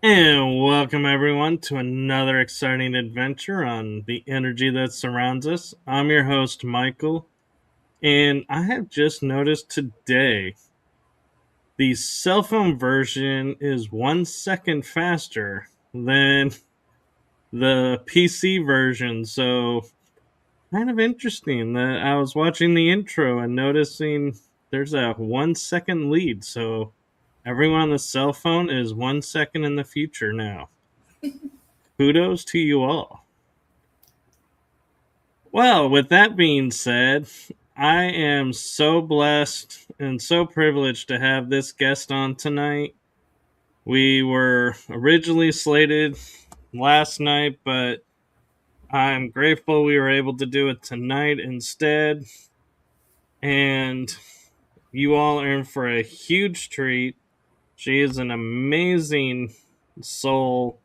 And welcome everyone to another exciting adventure on the energy that surrounds us. I'm your host, Michael, and I have just noticed today the cell phone version is 1 second faster than the PC version. So, kind of interesting that I was watching the intro and noticing there's a 1 second lead. So, everyone on the cell phone is 1 second in the future now. Kudos to you all. Well, with that being said, I am so blessed and so privileged to have this guest on tonight. We were originally slated last night, but I'm grateful we were able to do it tonight instead. And you all are in for a huge treat. She is an amazing soul.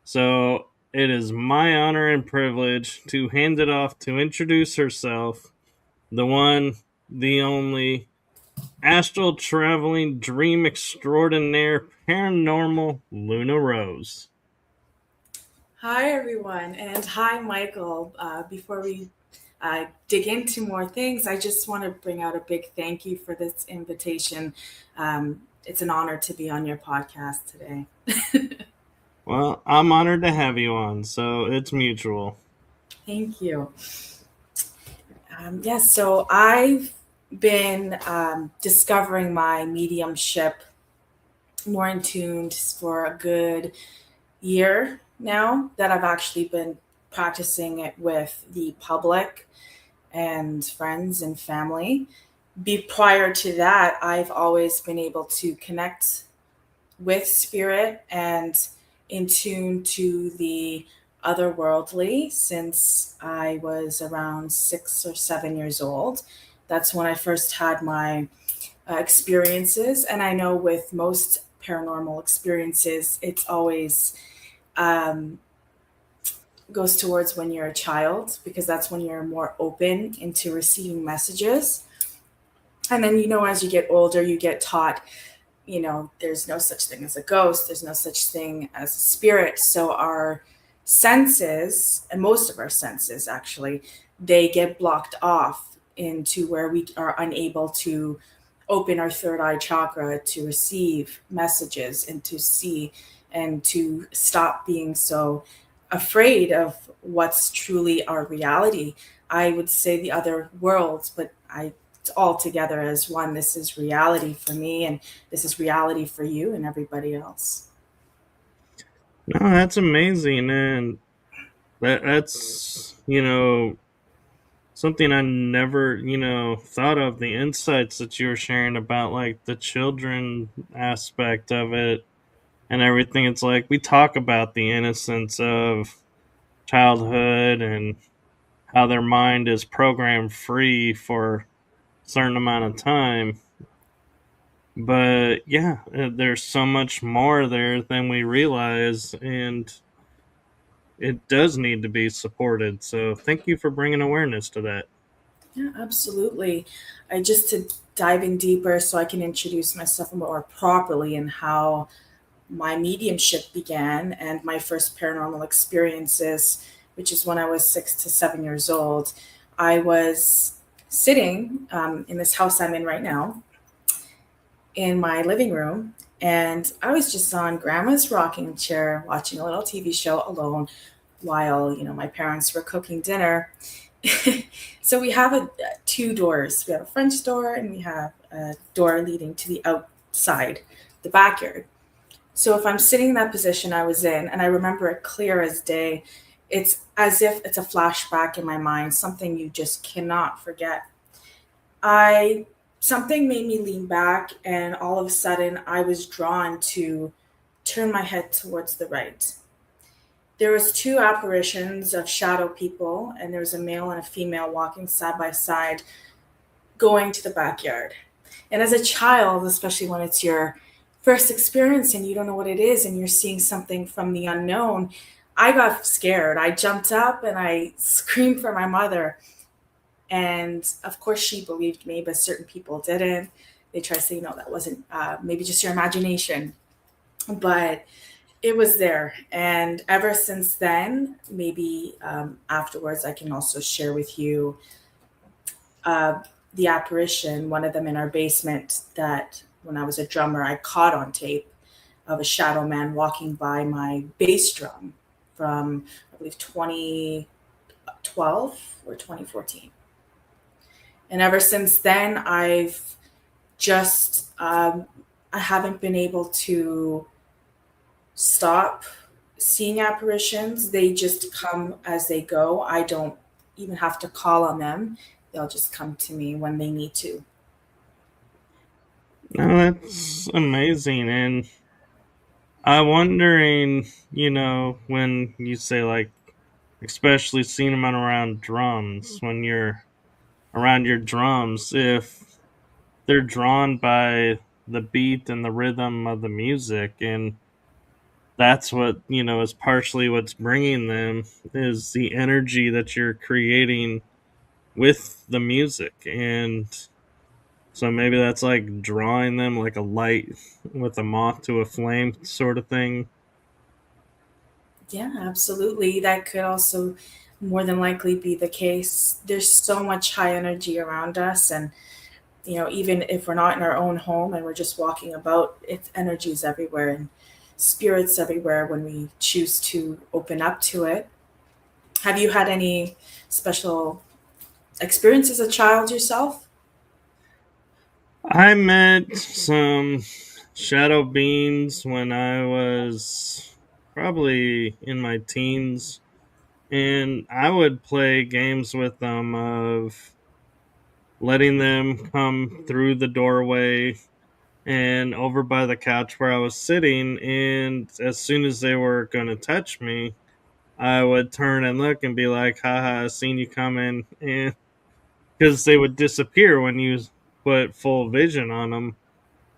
So it is my honor and privilege to hand it off to introduce herself, the one, the only, astral traveling dream extraordinaire, paranormal Luna Rose. Hi, everyone, and hi, Michael. Before we dig into more things, I just want to bring out a big thank you for this invitation. It's an honor to be on your podcast today. Well, I'm honored to have you on, so it's mutual. Thank you. Yes, so I've been discovering my mediumship more in tune for a good year now that I've actually been practicing it with the public and friends and family. Prior to that, I've always been able to connect with spirit and in tune to the otherworldly since I was around 6 or 7 years old. That's when I first had my experiences. And I know with most paranormal experiences, it's always um, goes towards when you're a child because that's when you're more open into receiving messages. And then, as you get older, you get taught, there's no such thing as a ghost, there's no such thing as a spirit. So our senses, and most of our senses actually, they get blocked off into where we are unable to open our third eye chakra to receive messages and to see and to stop being so afraid of what's truly our reality. I would say the other worlds, but I it's all together as one. This is reality for me, and this is reality for you and everybody else. No, that's amazing, and that's something I never thought of, the insights that you were sharing about like the children aspect of it and everything. It's like we talk about the innocence of childhood and how their mind is programmed free for a certain amount of time. But yeah, there's so much more there than we realize, and it does need to be supported. So thank you for bringing awareness to that. Yeah, absolutely. I just to dive in deeper so I can introduce myself more properly and how my mediumship began and my first paranormal experiences, which is when I was 6 to 7 years old. I was sitting in this house I'm in right now in my living room, and I was just on grandma's rocking chair watching a little TV show alone while my parents were cooking dinner. So we have two doors. We have a French door and we have a door leading to the outside, the backyard. So if I'm sitting in that position I was in, and I remember it clear as day, it's as if it's a flashback in my mind, something you just cannot forget. I Something made me lean back, and all of a sudden I was drawn to turn my head towards the right. There was two apparitions of shadow people, and there was a male and a female walking side by side, going to the backyard. And as a child, especially when it's your first experience and you don't know what it is and you're seeing something from the unknown, I got scared. I jumped up and I screamed for my mother. And of course, she believed me, but certain people didn't. They tried to say, that wasn't maybe just your imagination. But it was there. And ever since then, maybe afterwards, I can also share with you uh, the apparition, one of them in our basement, that when I was a drummer, I caught on tape of a shadow man walking by my bass drum from, I believe, 2012 or 2014. And ever since then, just, I haven't been able to stop seeing apparitions. They just come as they go. I don't even have to call on them. They'll just come to me when they need to. No, that's amazing. And I'm wondering, when you say like, especially seeing them around drums, when you're around your drums, if they're drawn by the beat and the rhythm of the music, and that's what, is partially what's bringing them, is the energy that you're creating with the music. And so maybe that's like drawing them like a light with a moth to a flame sort of thing. Yeah, absolutely. That could also more than likely be the case. There's so much high energy around us, and even if we're not in our own home and we're just walking about, it's energies everywhere and spirits everywhere when we choose to open up to it. Have you had any special experience as a child yourself? I met some shadow beings when I was probably in my teens, and I would play games with them of letting them come through the doorway and over by the couch where I was sitting. And as soon as they were going to touch me, I would turn and look and be like, haha, I seen you coming. And because they would disappear when you put full vision on them.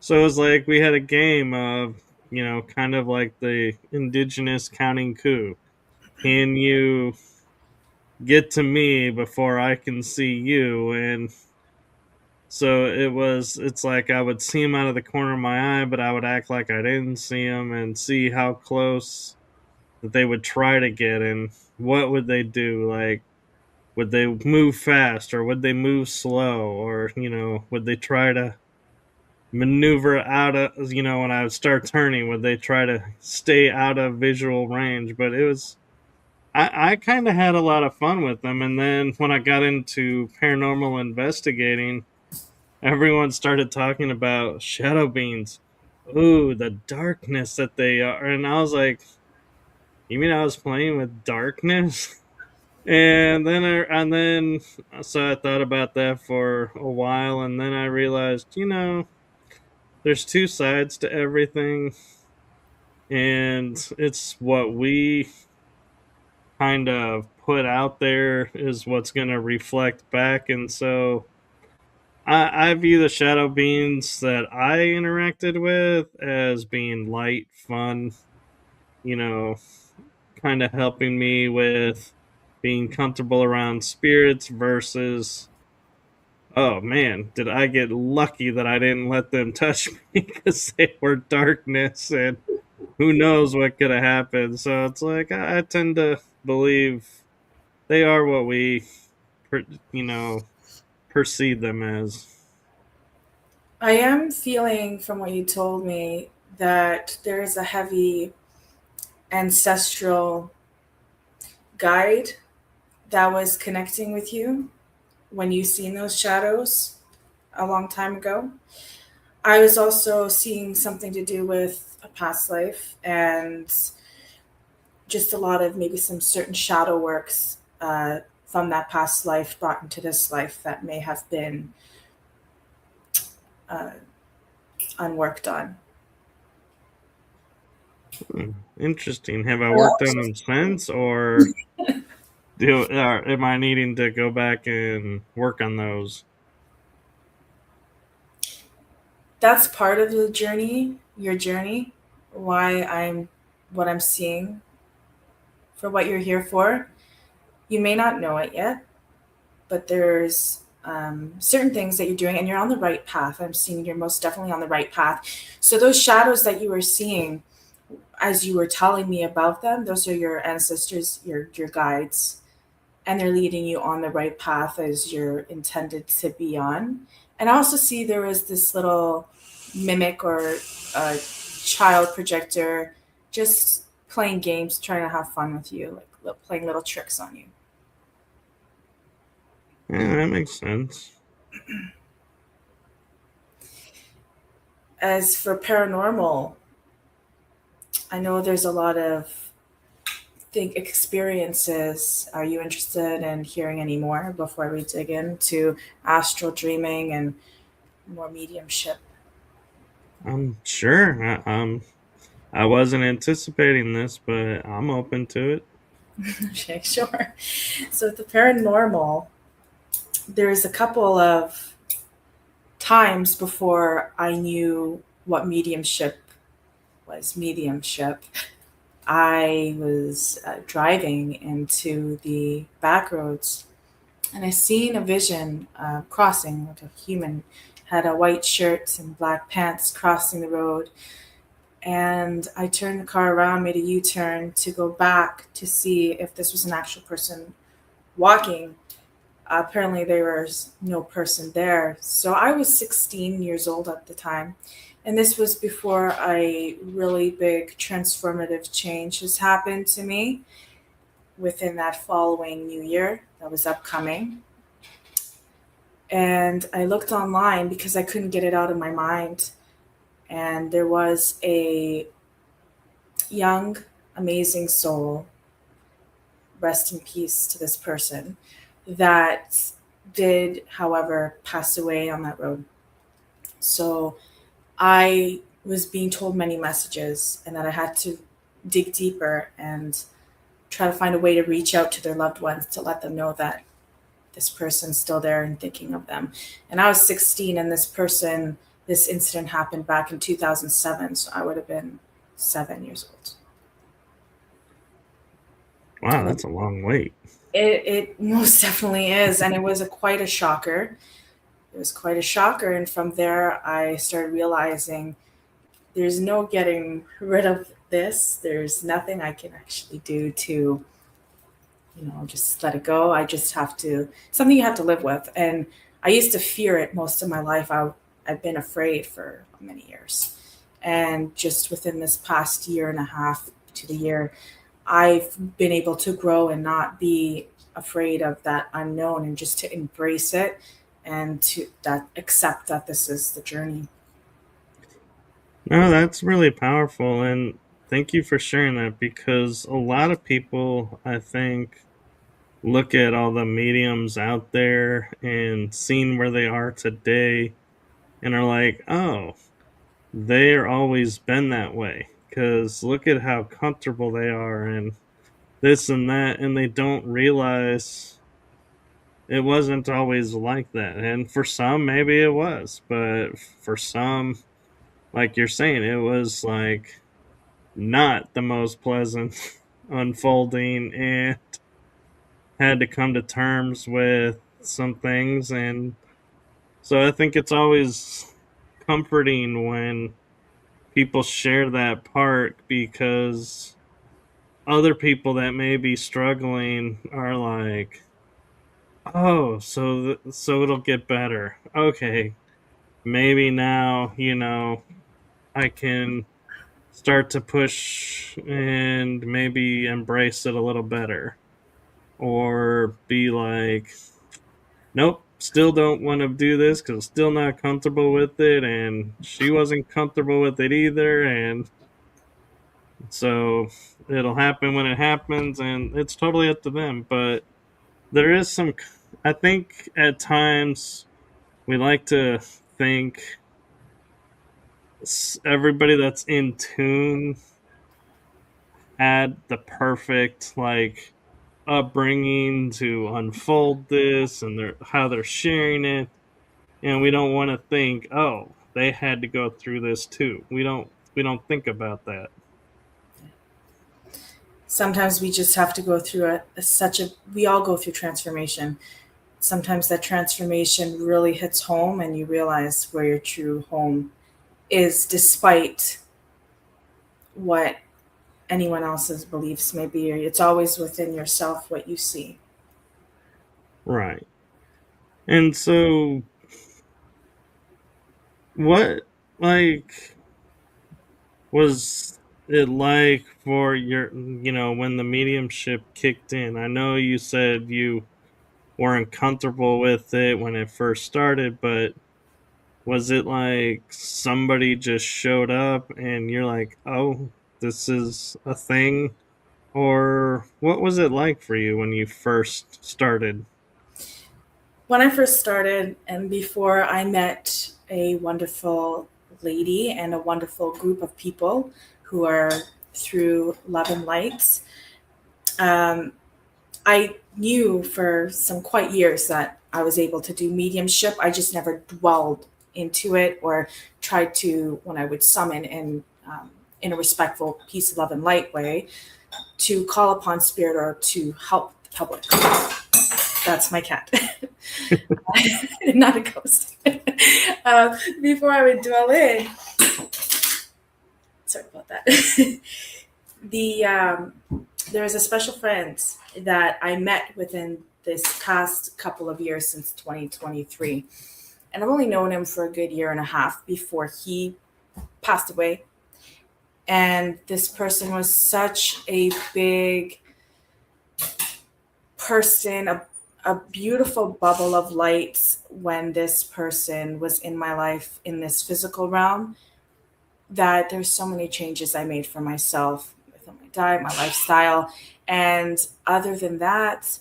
So it was like we had a game of, kind of like the indigenous counting coup. Can you get to me before I can see you? And so it's like I would see him out of the corner of my eye, but I would act like I didn't see him and see how close that they would try to get. And what would they do? Like, would they move fast, or would they move slow, or, would they try to maneuver out of, when I would start turning, would they try to stay out of visual range? But I kind of had a lot of fun with them. And then when I got into paranormal investigating, everyone started talking about shadow beings. Ooh, the darkness that they are. And I was like, you mean I was playing with darkness? So I thought about that for a while, and then I realized, there's two sides to everything, and it's what we kind of put out there is what's going to reflect back. And so I view the shadow beings that I interacted with as being light, fun, you know, kind of helping me with being comfortable around spirits versus, oh man, did I get lucky that I didn't let them touch me because they were darkness, and who knows what could have happened. So it's like I tend to believe they are what we, you know, perceive them as. I am feeling from what you told me that there is a heavy ancestral guide that was connecting with you when you seen those shadows a long time ago. I was also seeing something to do with a past life and just a lot of maybe some certain shadow works from that past life brought into this life that may have been uh, unworked on. Interesting. Have I worked on them since, or am I needing to go back and work on those? That's part of the journey, your journey, why I'm what I'm seeing for what you're here for. You may not know it yet, but there's certain things that you're doing and you're on the right path. I'm seeing you're most definitely on the right path. So those shadows that you were seeing, as you were telling me about them, those are your ancestors, your guides, and they're leading you on the right path as you're intended to be on. And I also see there was this little mimic or child projector just playing games, trying to have fun with you, like playing little tricks on you. Yeah, that makes sense. As for paranormal, I know there's a lot of think experiences. Are you interested in hearing any more before we dig into astral dreaming and more mediumship? I'm sure. I wasn't anticipating this, but I'm open to it. Okay, sure. So with the paranormal, there's a couple of times before I knew what mediumship was. Mediumship. I was driving into the back roads, and I seen a vision crossing, like a human had a white shirt and black pants crossing the road. And I turned the car around, made a U-turn to go back to see if this was an actual person walking. Apparently, there was no person there. So I was 16 years old at the time. And this was before a really big transformative change has happened to me within that following new year that was upcoming. And I looked online because I couldn't get it out of my mind. And there was a young, amazing soul, rest in peace to this person, that did, however, pass away on that road. So I was being told many messages and that I had to dig deeper and try to find a way to reach out to their loved ones to let them know that this person's still there and thinking of them. And I was 16, and this incident happened back in 2007, so I would have been 7 years old. Wow, that's a long wait. It most definitely is, and it was quite a shocker. It was quite a shocker, and from there, I started realizing there's no getting rid of this. There's nothing I can actually do to, just let it go. I just have to, something you have to live with. And I used to fear it most of my life. I've been afraid for many years. And just within this past year and a half to the year, I've been able to grow and not be afraid of that unknown, and just to embrace it and to that accept that this is the journey. No, that's really powerful, and thank you for sharing that, because a lot of people, I think, look at all the mediums out there and seeing where they are today and are like, oh, they're always been that way, because look at how comfortable they are and this and that, and they don't realize it wasn't always like that. And for some, maybe it was, but for some, like you're saying, it was like not the most pleasant unfolding, and had to come to terms with some things. And so I think it's always comforting when people share that part, because other people that may be struggling are like, oh, so it'll get better. Okay, maybe now, I can start to push and maybe embrace it a little better, or be like, nope, still don't want to do this because still not comfortable with it, and she wasn't comfortable with it either, and so it'll happen when it happens, and it's totally up to them. But there is some, I think at times we like to think everybody that's in tune had the perfect, like, upbringing to unfold this, and how they're sharing it, and we don't want to think, oh, they had to go through this too. We don't think about that. Sometimes we just have to go through we all go through transformation. Sometimes that transformation really hits home, and you realize where your true home is, despite what anyone else's beliefs may be. It's always within yourself what you see. Right. And so, what, like, was it like for your, when the mediumship kicked in? I know you said you weren't comfortable with it when it first started, but was it like somebody just showed up and you're like, oh, this is a thing? Or what was it like for you when you first started? When I first started, and before I met a wonderful lady and a wonderful group of people who are through Love and Lights, um, I knew for some quite years that I was able to do mediumship. I just never dwelled into it or tried to, when I would summon in a respectful peace, love, and light way, to call upon spirit or to help the public. That's my cat. Not a ghost. Before I would dwell in, sorry about that. There's a special friend that I met within this past couple of years since 2023. And I've only known him for a good year and a half before he passed away. And this person was such a big person, a beautiful bubble of light when this person was in my life in this physical realm, that there's so many changes I made for myself with my diet, my lifestyle. And other than that,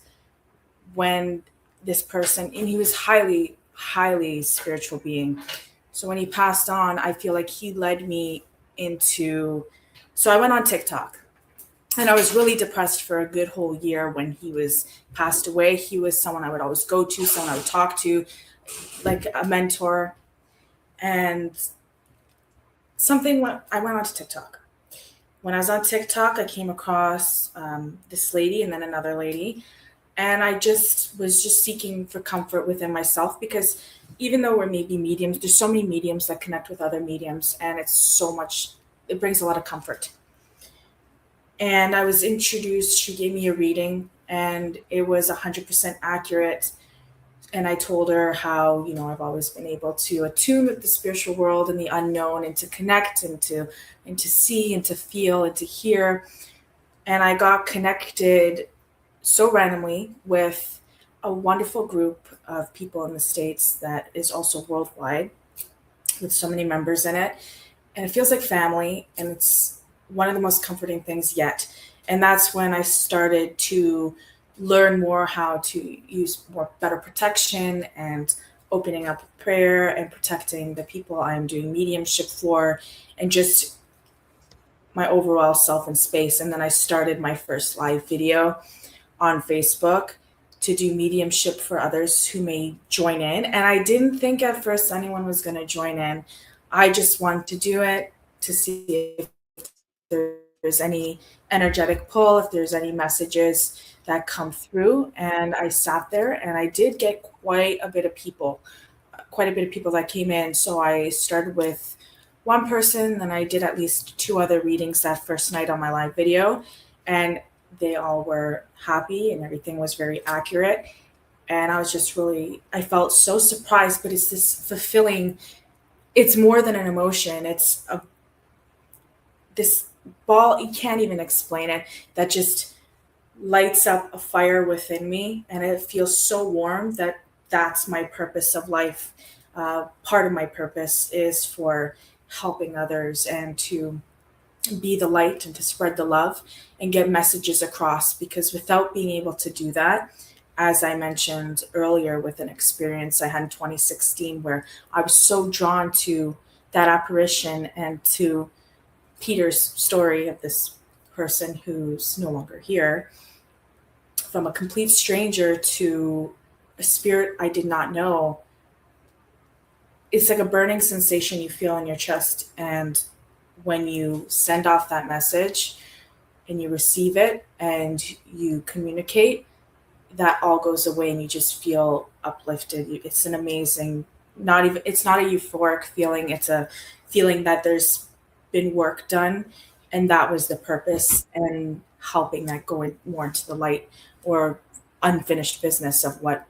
when this person, and he was highly, highly spiritual being. So when he passed on, I feel like he led me into, so I went on TikTok. And I was really depressed for a good whole year when he was passed away. He was someone I would always go to, someone I would talk to, like a mentor. And I went onto TikTok. When I was on TikTok, I came across this lady and then another lady. And I just was just seeking for comfort within myself, because even though we're maybe mediums, there's so many mediums that connect with other mediums. And it brings a lot of comfort. And I was introduced, she gave me a reading and it was 100% accurate. And I told her how, I've always been able to attune with the spiritual world and the unknown, and to connect and to see and to feel and to hear. And I got connected so randomly with a wonderful group of people in the States that is also worldwide, with so many members in it. And it feels like family, and it's one of the most comforting things yet. And that's when I started to learn more how to use better protection and opening up prayer and protecting the people I'm doing mediumship for, and just my overall self and space. And then I started my first live video on Facebook to do mediumship for others who may join in. And I didn't think at first anyone was going to join in. I just wanted to do it to see if there's any energetic pull, if there's any messages that come through. And I sat there and I did get quite a bit of people that came in. So I started with one person, then I did at least 2 other readings that first night on my live video. And they all were happy and everything was very accurate. And I was just I felt so surprised, but it's this fulfilling, it's more than an emotion. It's this ball, you can't even explain it, that just lights up a fire within me. And it feels so warm that that's my purpose of life. Part of my purpose is for helping others and to be the light and to spread the love and get messages across. Because without being able to do that, as I mentioned earlier, with an experience I had in 2016 where I was so drawn to that apparition and to Peter's story of this person who's no longer here, from a complete stranger to a spirit I did not know. It's like a burning sensation you feel in your chest. And when you send off that message and you receive it and you communicate, that all goes away and you just feel uplifted. It's an amazing, it's not a euphoric feeling. It's a feeling that there's been work done And that was the purpose, and helping that go more into the light or unfinished business of what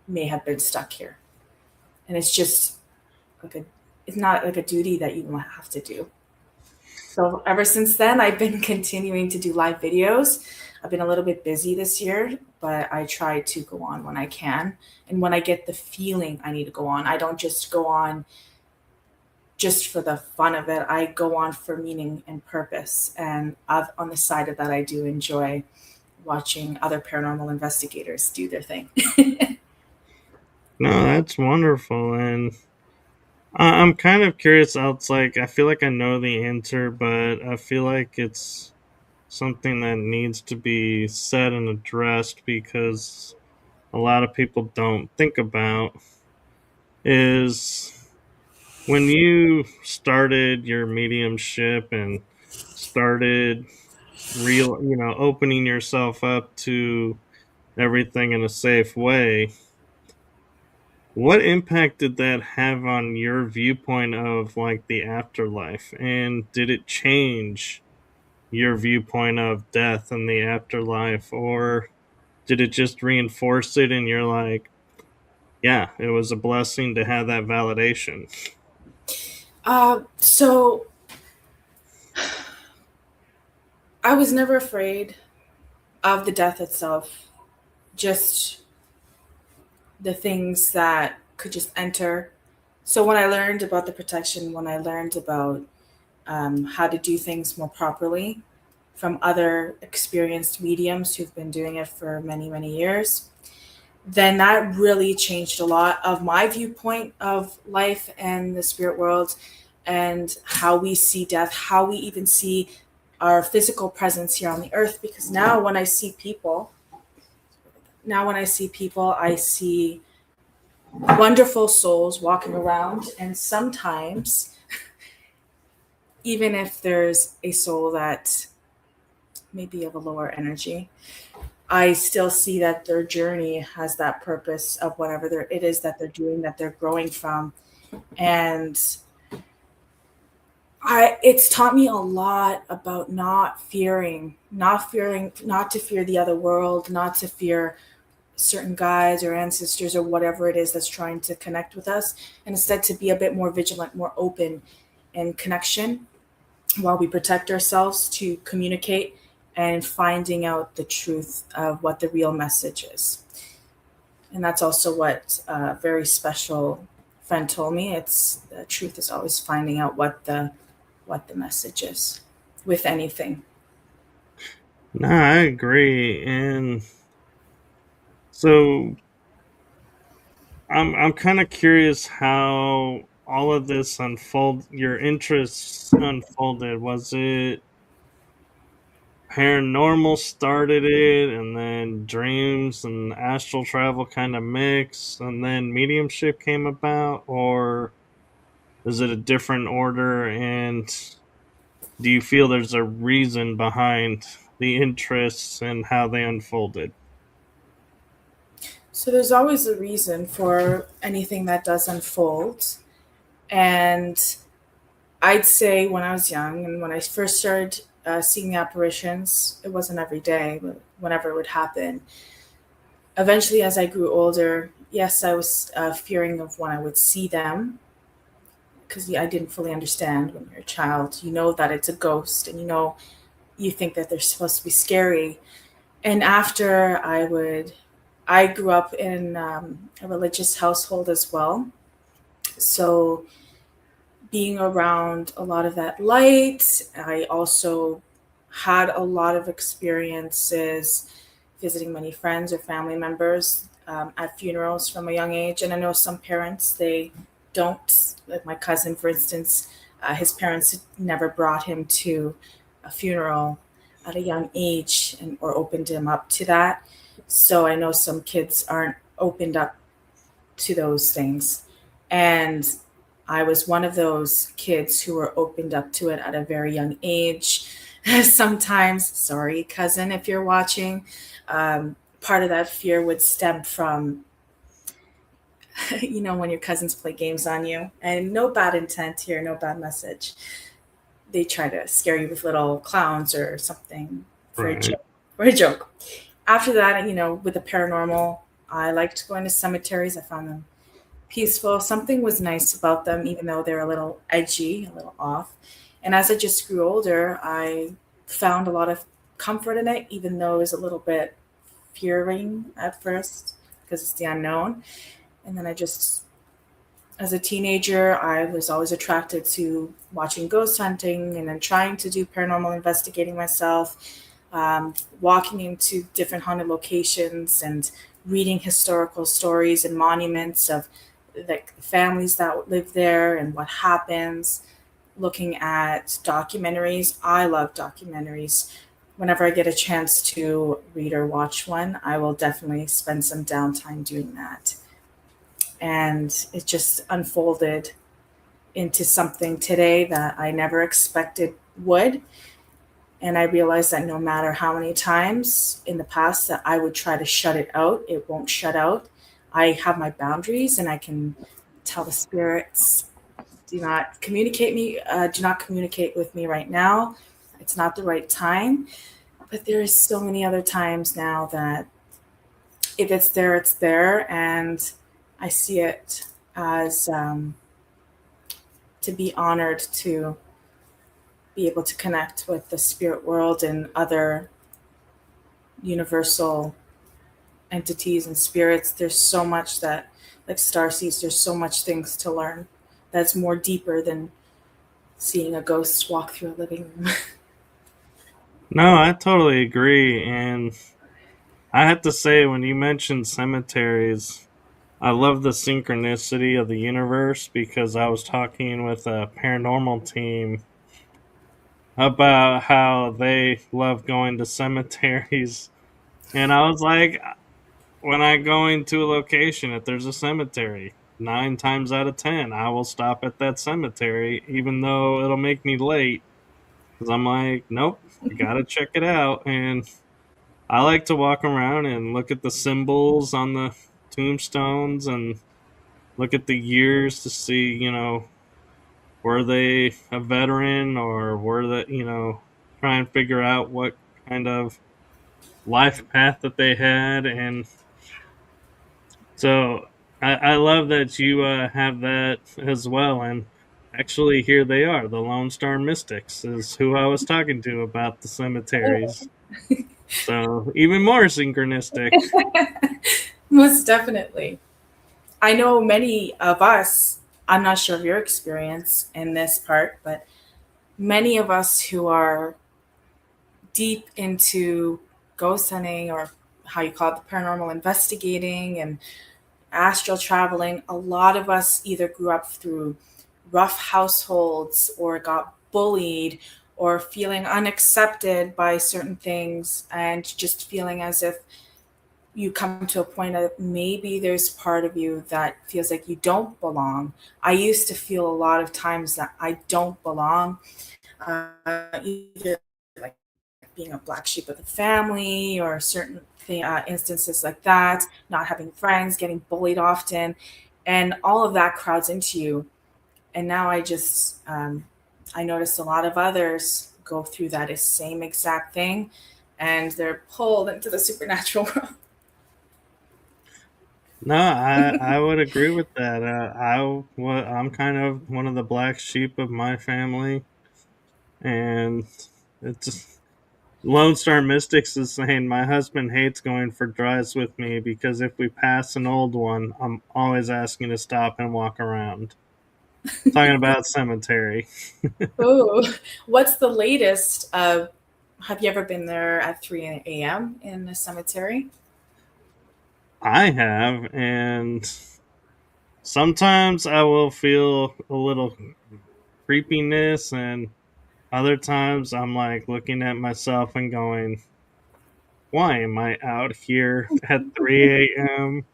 may have been stuck here. And it's just like it's not like a duty that you have to do. So ever since then, I've been continuing to do live videos. I've been a little bit busy this year, but I try to go on when I can. And when I get the feeling I need to go on, I don't just go on just for the fun of it. I go on for meaning and purpose. And on the side of that, I do enjoy watching other paranormal investigators do their thing. No, that's wonderful. And I'm kind of curious. It's like, I feel like I know the answer, but I feel like it's something that needs to be said and addressed because a lot of people don't think about is when you started your mediumship and started opening yourself up to everything in a safe way, what impact did that have on your viewpoint of like the afterlife? And did it change your viewpoint of death and the afterlife? Or did it just reinforce it and you're like, yeah, it was a blessing to have that validation? So I was never afraid of the death itself, just the things that could just enter. So when I learned about the protection, when I learned about how to do things more properly from other experienced mediums who've been doing it for many, many years, then that really changed a lot of my viewpoint of life and the spirit world and how we see death, how we even see our physical presence here on the earth. Because now when I see people, I see wonderful souls walking around. And sometimes, even if there's a soul that may be of a lower energy, I still see that their journey has that purpose of whatever it is that they're doing, that they're growing from. And it's taught me a lot about not to fear the other world, not to fear certain guides or ancestors or whatever it is that's trying to connect with us, and instead to be a bit more vigilant, more open in connection while we protect ourselves to communicate and finding out the truth of what the real message is. And that's also what a very special friend told me. It's the truth is always finding out what the message is with anything. No, I agree. And so I'm kind of curious how all of this your interests unfolded. Was it paranormal started it, and then dreams and astral travel kind of mixed, and then mediumship came about? Or is it a different order? And do you feel there's a reason behind the interests and how they unfolded? So there's always a reason for anything that does unfold. And I'd say when I was young and when I first started seeing the apparitions, it wasn't every day, but whenever it would happen. Eventually, as I grew older, yes, I was fearing of when I would see them because I didn't fully understand when you're a child. You know that it's a ghost, and you think that they're supposed to be scary. And after I grew up in a religious household as well. So being around a lot of that light, I also had a lot of experiences visiting many friends or family members at funerals from a young age. And I know some parents, they don't, like my cousin, for instance, his parents never brought him to a funeral at a young age or opened him up to that. So I know some kids aren't opened up to those things. And I was one of those kids who were opened up to it at a very young age. Sometimes, sorry, cousin, if you're watching, part of that fear would stem from, when your cousins play games on you. And no bad intent here, no bad message. they try to scare you with little clowns or something for a Right. joke. For a joke. After that, with the paranormal, I liked going to cemeteries. I found them peaceful. Something was nice about them, even though they're a little edgy, a little off. And as I just grew older, I found a lot of comfort in it, even though it was a little bit fearing at first because it's the unknown. And then as a teenager, I was always attracted to watching ghost hunting and then trying to do paranormal investigating myself, walking into different haunted locations and reading historical stories and monuments of like families that live there and what happens, looking at documentaries. I love documentaries. Whenever I get a chance to read or watch one, I will definitely spend some downtime doing that. And it just unfolded into something today that I never expected would. And I realized that no matter how many times in the past that I would try to shut it out, it won't shut out. I have my boundaries and I can tell the spirits, do not communicate with me right now. It's not the right time. But there's so many other times now that if it's there, it's there. And I see it as to be honored to be able to connect with the spirit world and other universal entities and spirits. There's so much that, like star seeds, there's so much things to learn that's more deeper than seeing a ghost walk through a living room. No, I totally agree. And I have to say, when you mentioned cemeteries, I love the synchronicity of the universe because I was talking with a paranormal team about how they love going to cemeteries. And I was like, when I go into a location, if there's a cemetery, 9 times out of 10, I will stop at that cemetery, even though it'll make me late. Because I'm like, nope, I gotta check it out. And I like to walk around and look at the symbols on the tombstones and look at the years to see, were they a veteran or were they, try and figure out what kind of life path that they had. And so I love that you have that as well. And actually, here they are. The Lone Star Mystics is who I was talking to about the cemeteries. So even more synchronistic. Most definitely. I know many of us, I'm not sure of your experience in this part, but many of us who are deep into ghost hunting or how you call it, the paranormal investigating and astral traveling, a lot of us either grew up through rough households or got bullied or feeling unaccepted by certain things and just feeling as if you come to a point of maybe there's part of you that feels like you don't belong. I used to feel a lot of times that I don't belong, either like being a black sheep of the family or certain instances like that, not having friends, getting bullied often, and all of that crowds into you. And now I notice a lot of others go through that same exact thing, and they're pulled into the supernatural world. No, I would agree with that. I'm kind of one of the black sheep of my family, and it's Lone Star Mystics is saying my husband hates going for drives with me because if we pass an old one, I'm always asking to stop and walk around. Talking about cemetery. Oh, what's the latest? Have you ever been there at 3 a.m. in the cemetery? I have, and sometimes I will feel a little creepiness, and other times I'm like looking at myself and going, why am I out here at 3 a.m.?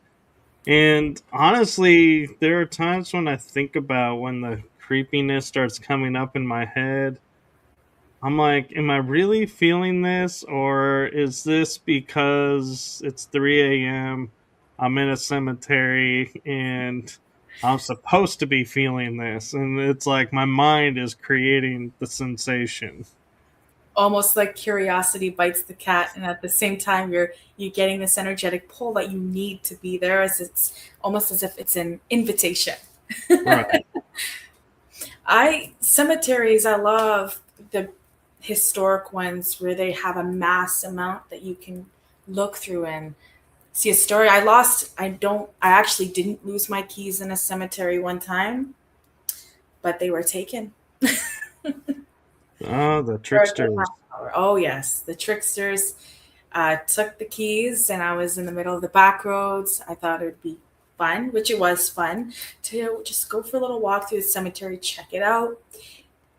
And honestly, there are times when I think about when the creepiness starts coming up in my head. I'm like, am I really feeling this? Or is this because it's 3 a.m.? I'm in a cemetery and I'm supposed to be feeling this, and it's like my mind is creating the sensation. Almost like curiosity bites the cat, and at the same time you're getting this energetic pull that you need to be there, as it's almost as if it's an invitation. Right. I cemeteries, I love the historic ones where they have a mass amount that you can look through and see a story. I actually didn't lose my keys in a cemetery one time, but they were taken. Oh, the tricksters. Oh yes, the tricksters took the keys, and I was in the middle of the back roads. I thought it would be fun, which it was fun, to just go for a little walk through the cemetery, check it out.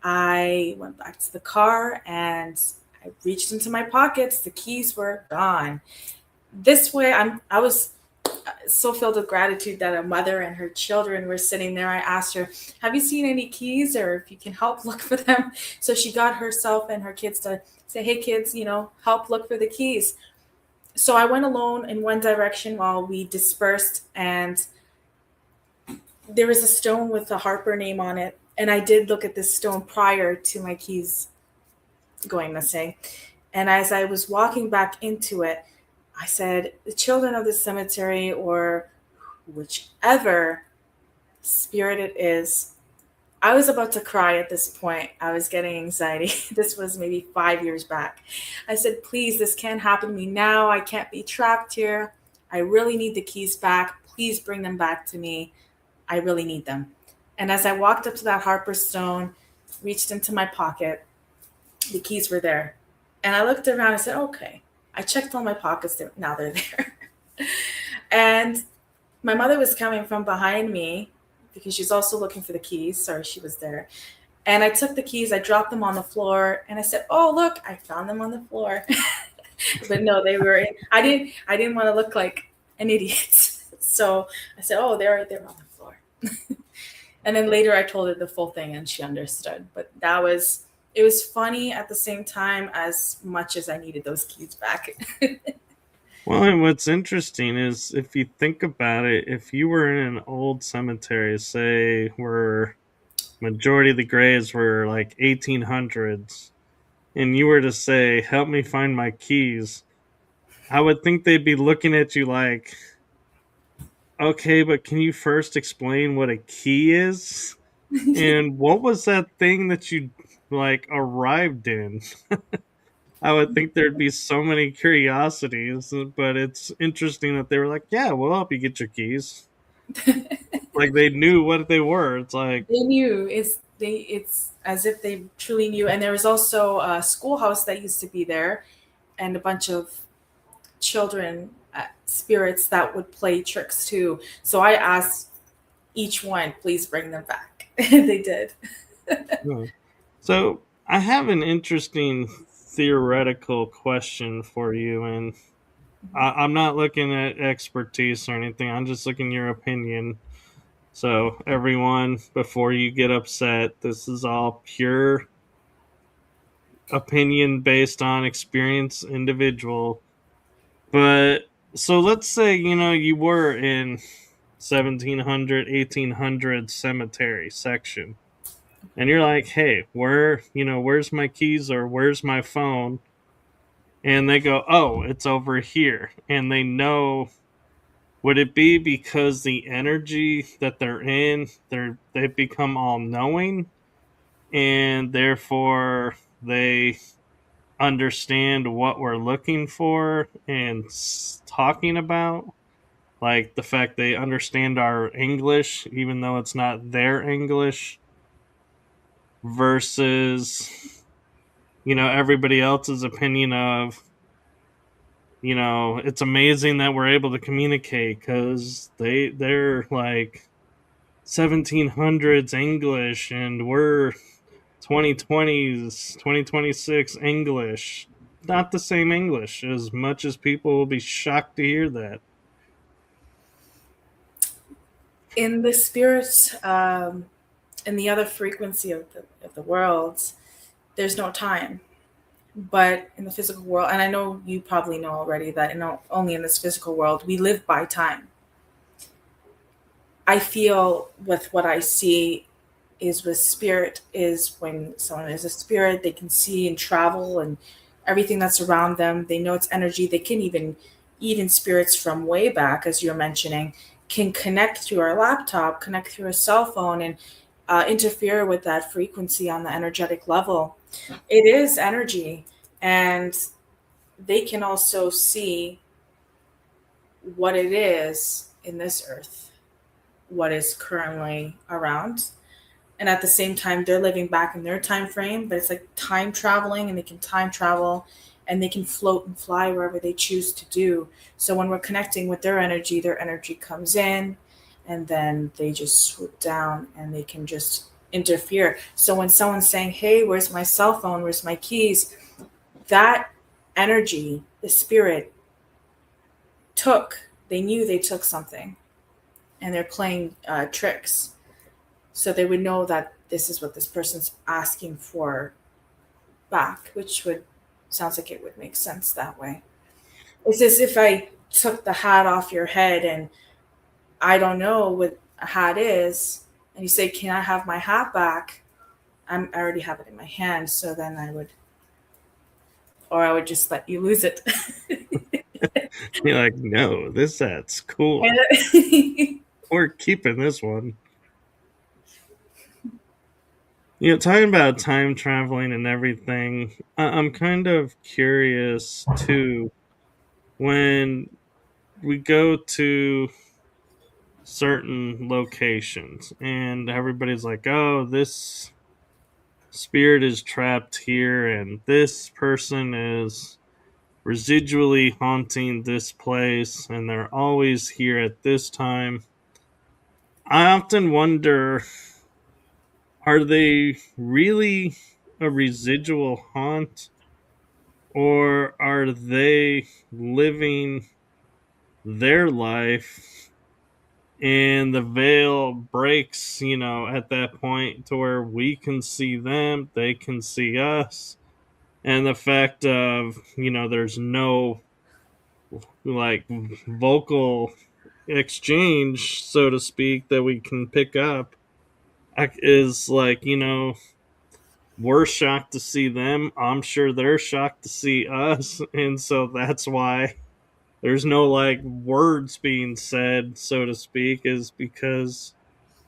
I went back to the car and I reached into my pockets. The keys were gone. This way, I was so filled with gratitude that a mother and her children were sitting there. I asked her, "Have you seen any keys, or if you can help look for them?" So she got herself and her kids to say, "Hey, kids, help look for the keys." So I went alone in one direction while we dispersed, and there was a stone with a Harper name on it. And I did look at this stone prior to my keys going missing. And as I was walking back into it, I said, "The children of the cemetery, or whichever spirit it is," I was about to cry at this point. I was getting anxiety. This was maybe 5 years back. I said, "Please, this can't happen to me now. I can't be trapped here. I really need the keys back. Please bring them back to me. I really need them." And as I walked up to that Harper stone, reached into my pocket, the keys were there. And I looked around and said, "Okay." I checked all my pockets. Now they're there. And my mother was coming from behind me because she's also looking for the keys. Sorry, she was there. And I took the keys, I dropped them on the floor, and I said, "Oh, look, I found them on the floor." But no, they were in. I didn't want to look like an idiot. So I said, "Oh, they're on the floor." And then later I told her the full thing and she understood. But it was funny at the same time as much as I needed those keys back. Well, and what's interesting is if you think about it, if you were in an old cemetery, say where majority of the graves were like 1800s, and you were to say, "Help me find my keys," I would think they'd be looking at you like, "Okay, but can you first explain what a key is? And what was that thing that you like arrived in?" I would think there'd be so many curiosities, but it's interesting that they were like, "Yeah, we'll help you get your keys." Like they knew what they were. It's like, They knew. It's as if they truly knew. And there was also a schoolhouse that used to be there, and a bunch of children spirits that would play tricks too. So I asked each one, "Please bring them back." They did. hmm. So I have an interesting theoretical question for you, and I'm not looking at expertise or anything. I'm just looking at your opinion. So everyone, before you get upset, this is all pure opinion based on experience, individual. But so let's say you were in 1700, 1800 cemetery section, and you're like, "Hey, where's my keys or where's my phone?" And they go, "Oh, it's over here." And they know. Would it be because the energy that they're in, they've become all knowing, and therefore they understand what we're looking for and talking about? Like the fact they understand our English, even though it's not their English, versus everybody else's opinion of it's amazing that we're able to communicate because they're like 1700s English and we're 2020s 2026 English. Not the same English, as much as people will be shocked to hear that. In the spirit, in the other frequency of the world, there's no time. But in the physical world, and I know you probably know already that only in this physical world we live by time. I feel with what I see is with spirit is when someone is a spirit, they can see and travel and everything that's around them. They know it's energy. They can even spirits from way back, as you're mentioning, can connect through our laptop, connect through a cell phone, and interfere with that frequency on the energetic level. It is energy, and they can also see what it is in this earth, what is currently around, and at the same time they're living back in their time frame, but it's like time traveling, and they can time travel and they can float and fly wherever they choose to do. So when we're connecting with their energy comes in, and then they just swoop down and they can just interfere. So when someone's saying, hey, where's my cell phone, where's my keys, that energy, the spirit took, they knew they took something, and they're playing tricks. So they would know that this is what this person's asking for back, which would sounds like it would make sense that way. It's as if I took the hat off your head and I don't know what a hat is, and you say, "Can I have my hat back?" I already have it in my hand, so then I would, or I would just let you lose it. You're like, no, this hat's cool. And We're keeping this one. You know, talking about time traveling and everything, I'm kind of curious too. When we go to certain locations and everybody's like, oh, this spirit is trapped here and this person is residually haunting this place and they're always here at this time. I often wonder, are they really a residual haunt, or are they living their life and the veil breaks, at that point to where we can see them, they can see us, and the fact of, there's no like vocal exchange, so to speak, that we can pick up is like, we're shocked to see them. I'm sure they're shocked to see us. And so that's why there's no like words being said, so to speak, is because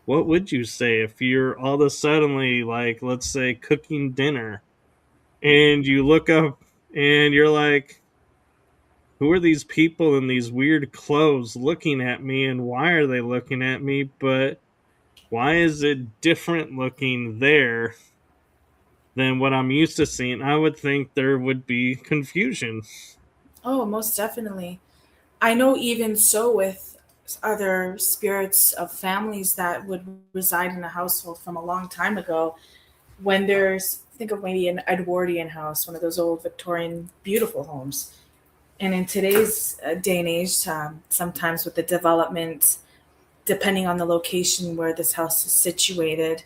what would you say if you're all of a suddenly, like, let's say, cooking dinner and you look up and you're like, who are these people in these weird clothes looking at me, and why are they looking at me? But why is it different looking there than what I'm used to seeing? I would think there would be confusion. oh, most definitely. I know even so with other spirits of families that would reside in a household from a long time ago, when there's, think of maybe an Edwardian house, one of those old Victorian beautiful homes. And in today's day and age, sometimes with the development, depending on the location where this house is situated,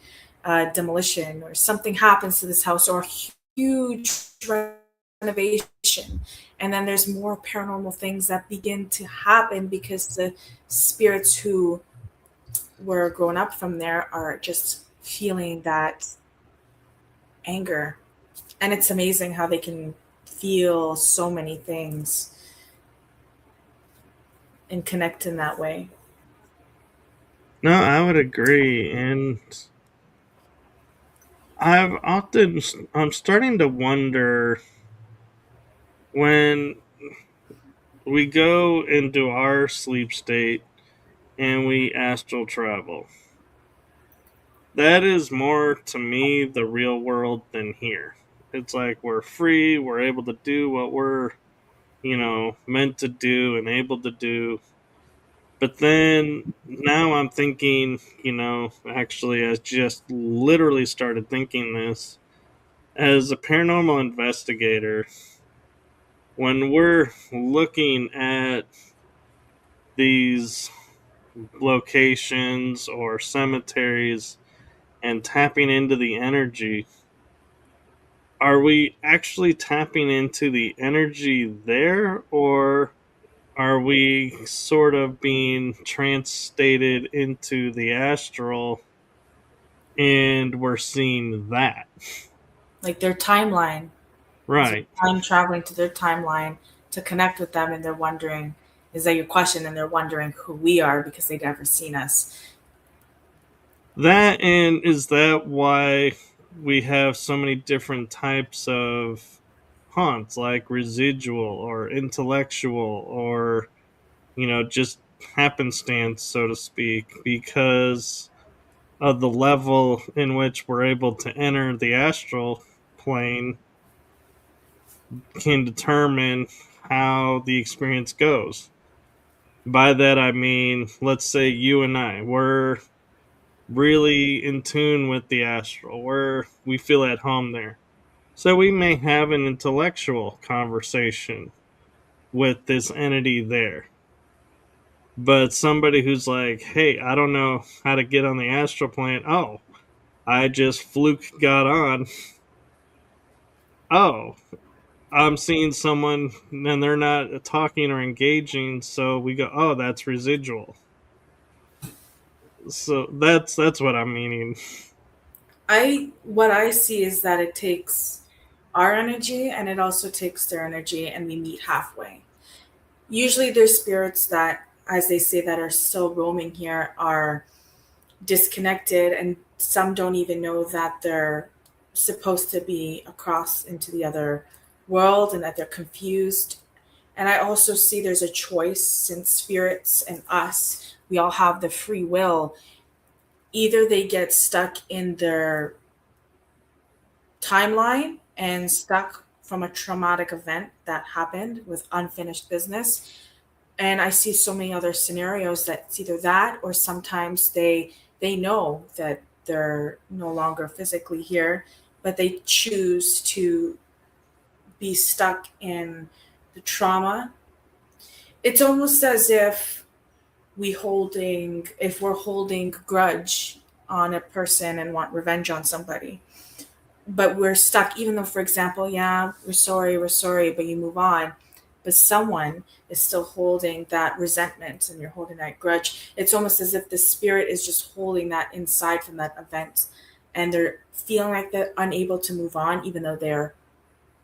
demolition or something happens to this house, or huge renovation. And then there's more paranormal things that begin to happen because the spirits who were grown up from there are just feeling that anger. And it's amazing how they can feel so many things and connect in that way. No, I would agree. And I'm starting to wonder when we go into our sleep state and we astral travel. That is more to me the real world than here. It's like we're free, we're able to do what we're, meant to do and able to do. But then now I'm thinking, actually, I just literally started thinking this as a paranormal investigator. When we're looking at these locations or cemeteries and tapping into the energy, are we actually tapping into the energy there, or are we sort of being transstated into the astral and we're seeing that? Like their timeline. Is it Right. time traveling to their timeline to connect with them, and they're wondering, is that your question? And they're wondering who we are because they've never seen us. That, and is that why we have so many different types of haunts, like residual or intellectual or, just happenstance, so to speak, because of the level in which we're able to enter the astral plane can determine how the experience goes. By that I mean, let's say you and I, we're really in tune with the astral, we feel at home there. So we may have an intellectual conversation with this entity there. But somebody who's like, hey, I don't know how to get on the astral plane. Oh, I just fluke got on. Oh, I'm seeing someone and they're not talking or engaging, so we go, oh, that's residual. So that's what I'm meaning. What I see is that it takes our energy and it also takes their energy, and we meet halfway. Usually there's spirits that, as they say, that are still roaming here are disconnected, and some don't even know that they're supposed to be across into the other world and that they're confused. And I also see there's a choice, since spirits and us, we all have the free will. Either they get stuck in their timeline and stuck from a traumatic event that happened with unfinished business. And I see so many other scenarios that it's either that, or sometimes they know that they're no longer physically here, but they choose to be stuck in the trauma. It's almost as if we're holding grudge on a person and want revenge on somebody, but we're stuck, even though, for example, yeah, we're sorry, but you move on. But someone is still holding that resentment and you're holding that grudge. It's almost as if the spirit is just holding that inside from that event, and they're feeling like they're unable to move on, even though they're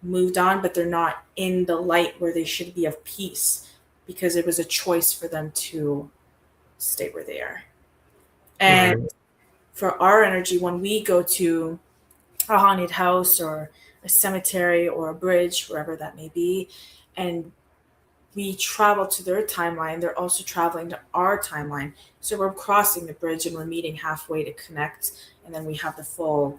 moved on, but they're not in the light where they should be of peace, because it was a choice for them to stay where they are. And Right. for our energy, when we go to a haunted house or a cemetery or a bridge, wherever that may be, and we travel to their timeline, they're also traveling to our timeline. So we're crossing the bridge and we're meeting halfway to connect, and then we have the full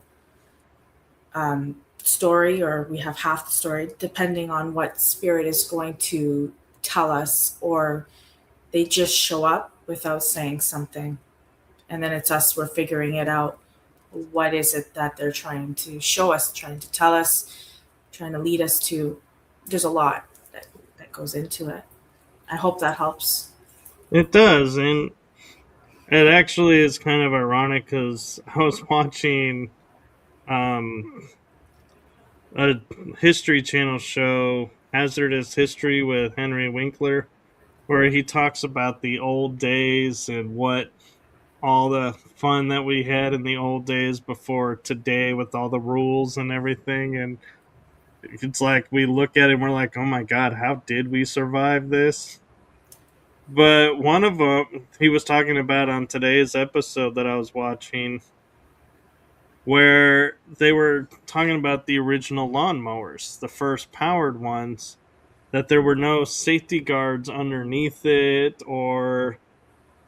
story, or we have half the story, depending on what spirit is going to tell us, or they just show up without saying something. And then it's us, we're figuring it out. What is it that they're trying to show us, trying to tell us, trying to lead us to? There's a lot that goes into it. I hope that helps. It does, and it actually is kind of ironic because I was watching um, a History Channel show, Hazardous History with Henry Winkler, where he talks about the old days and what all the fun that we had in the old days before today with all the rules and everything. And it's like we look at it and we're like, oh my God, how did we survive this? But one of them he was talking about on today's episode that I was watching, where they were talking about the original lawnmowers, the first powered ones, that there were no safety guards underneath it or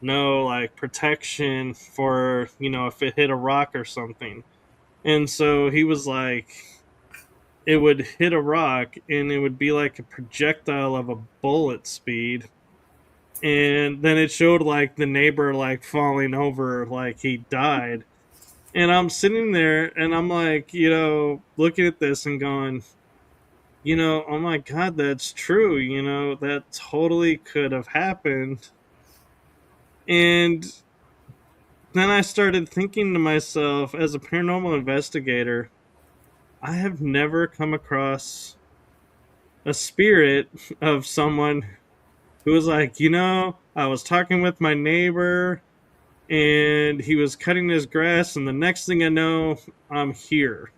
no like protection for, if it hit a rock or something. And so he was like, it would hit a rock and it would be like a projectile of a bullet speed. And then it showed like the neighbor like falling over like he died. And I'm sitting there and I'm like, looking at this and going, oh my God, that's true. That totally could have happened. And then I started thinking to myself, as a paranormal investigator, I have never come across a spirit of someone who was like, I was talking with my neighbor and he was cutting his grass, and the next thing I know, I'm here.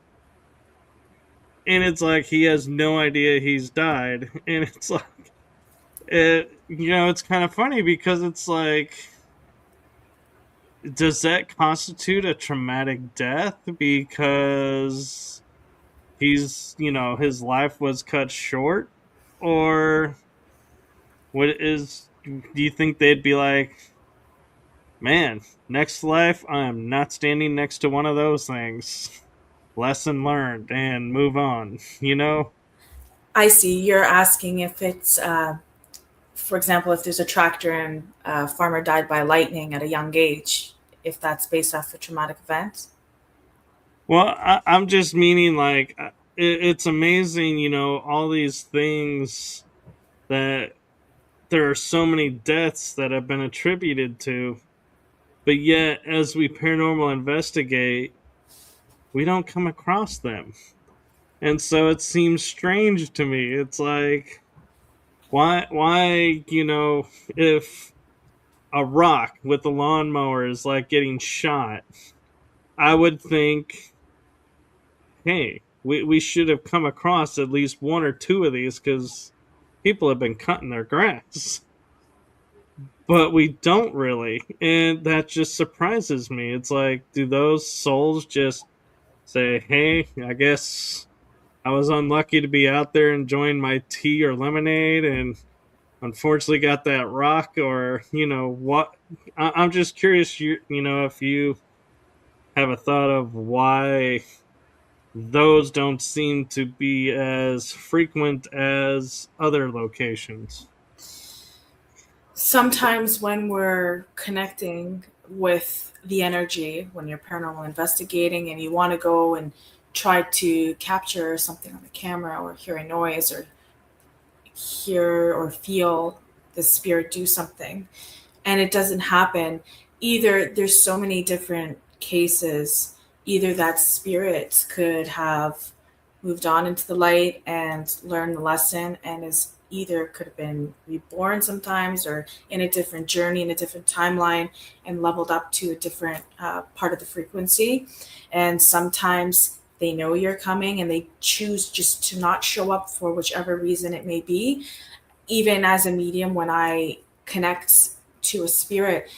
And it's like he has no idea he's died. And it's like, it's kind of funny because it's like, does that constitute a traumatic death because his life was cut short? Or do you think they'd be like, man, next life, I'm not standing next to one of those things. Lesson learned and move on, I see. You're asking if it's, for example, if there's a tractor and a farmer died by lightning at a young age, if that's based off a traumatic event. Well, I'm just meaning like it's amazing, all these things that there are so many deaths that have been attributed to, but yet as we paranormal investigate, we don't come across them. And so it seems strange to me. It's like, why, if a rock with a lawnmower is like getting shot, I would think, hey, we should have come across at least one or two of these because people have been cutting their grass. But we don't really. And that just surprises me. It's like, do those souls just say, hey, I guess I was unlucky to be out there enjoying my tea or lemonade and unfortunately got that rock? Or what? I'm just curious, if you have a thought of why those don't seem to be as frequent as other locations. Sometimes when we're connecting with the energy, when you're paranormal investigating and you want to go and try to capture something on the camera or hear a noise or hear or feel the spirit do something and it doesn't happen, either there's so many different cases, either that spirit could have moved on into the light and learned the lesson and is either could have been reborn sometimes or in a different journey in a different timeline and leveled up to a different part of the frequency. And sometimes they know you're coming and they choose just to not show up for whichever reason it may be. Even as a medium, when I connect to a spirit,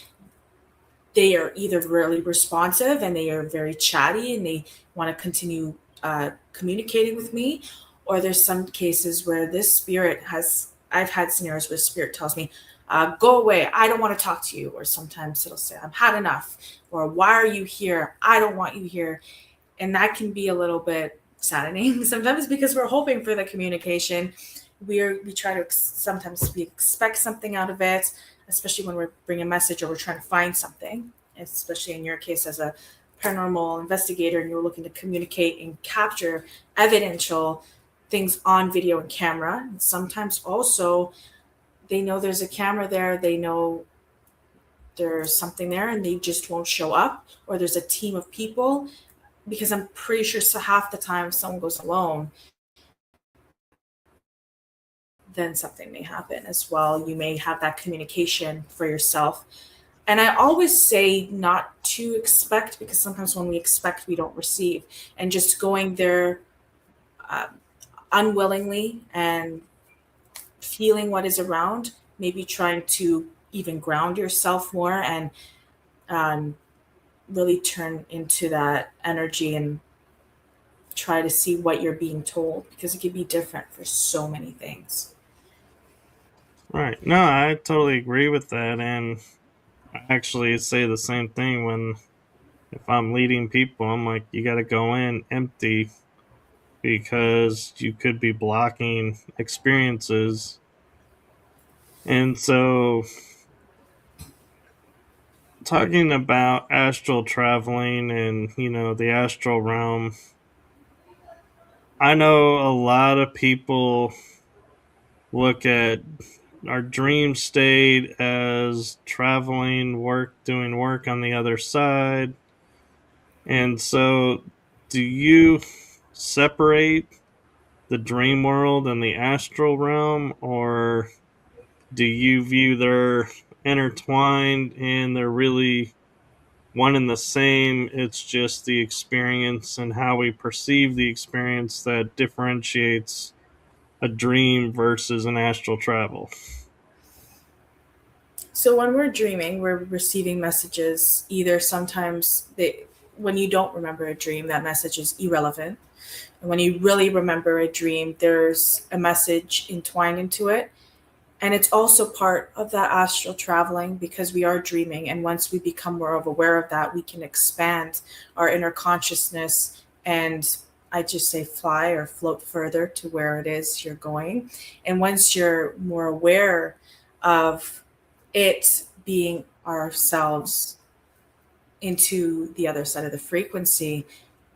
they are either really responsive and they are very chatty and they want to continue communicating with me, or there's some cases where this spirit has, I've had scenarios where spirit tells me, go away, I don't want to talk to you. Or sometimes it'll say, I've had enough. Or why are you here? I don't want you here. And that can be a little bit saddening sometimes because we're hoping for the communication. We try to sometimes we expect something out of it, especially when we're bringing a message or we're trying to find something, especially in your case as a paranormal investigator and you're looking to communicate and capture evidential things on video and camera. And sometimes also they know there's a camera there, they know there's something there and they just won't show up, or there's a team of people, because I'm pretty sure so half the time if someone goes alone, then something may happen as well. You may have that communication for yourself. And I always say not to expect, because sometimes when we expect, we don't receive. And just going there uh, unwillingly and feeling what is around, maybe trying to even ground yourself more and um, really turn into that energy and try to see what you're being told, because it can be different for so many things. Right. No, I totally agree with that. And I actually say the same thing when, if I'm leading people, I'm like, you got to go in empty because you could be blocking experiences. And so, talking about astral traveling and, the astral realm, I know a lot of people look at our dream state as traveling, doing work on the other side. And so, do you separate the dream world and the astral realm, or do you view they're intertwined and they're really one and the same? It's just the experience and how we perceive the experience that differentiates a dream versus an astral travel. So when we're dreaming, we're receiving messages. Either sometimes when you don't remember a dream, that message is irrelevant. And when you really remember a dream, there's a message entwined into it. And it's also part of that astral traveling because we are dreaming. And once we become more aware of that, we can expand our inner consciousness and I just say fly or float further to where it is you're going. And once you're more aware of it being ourselves into the other side of the frequency,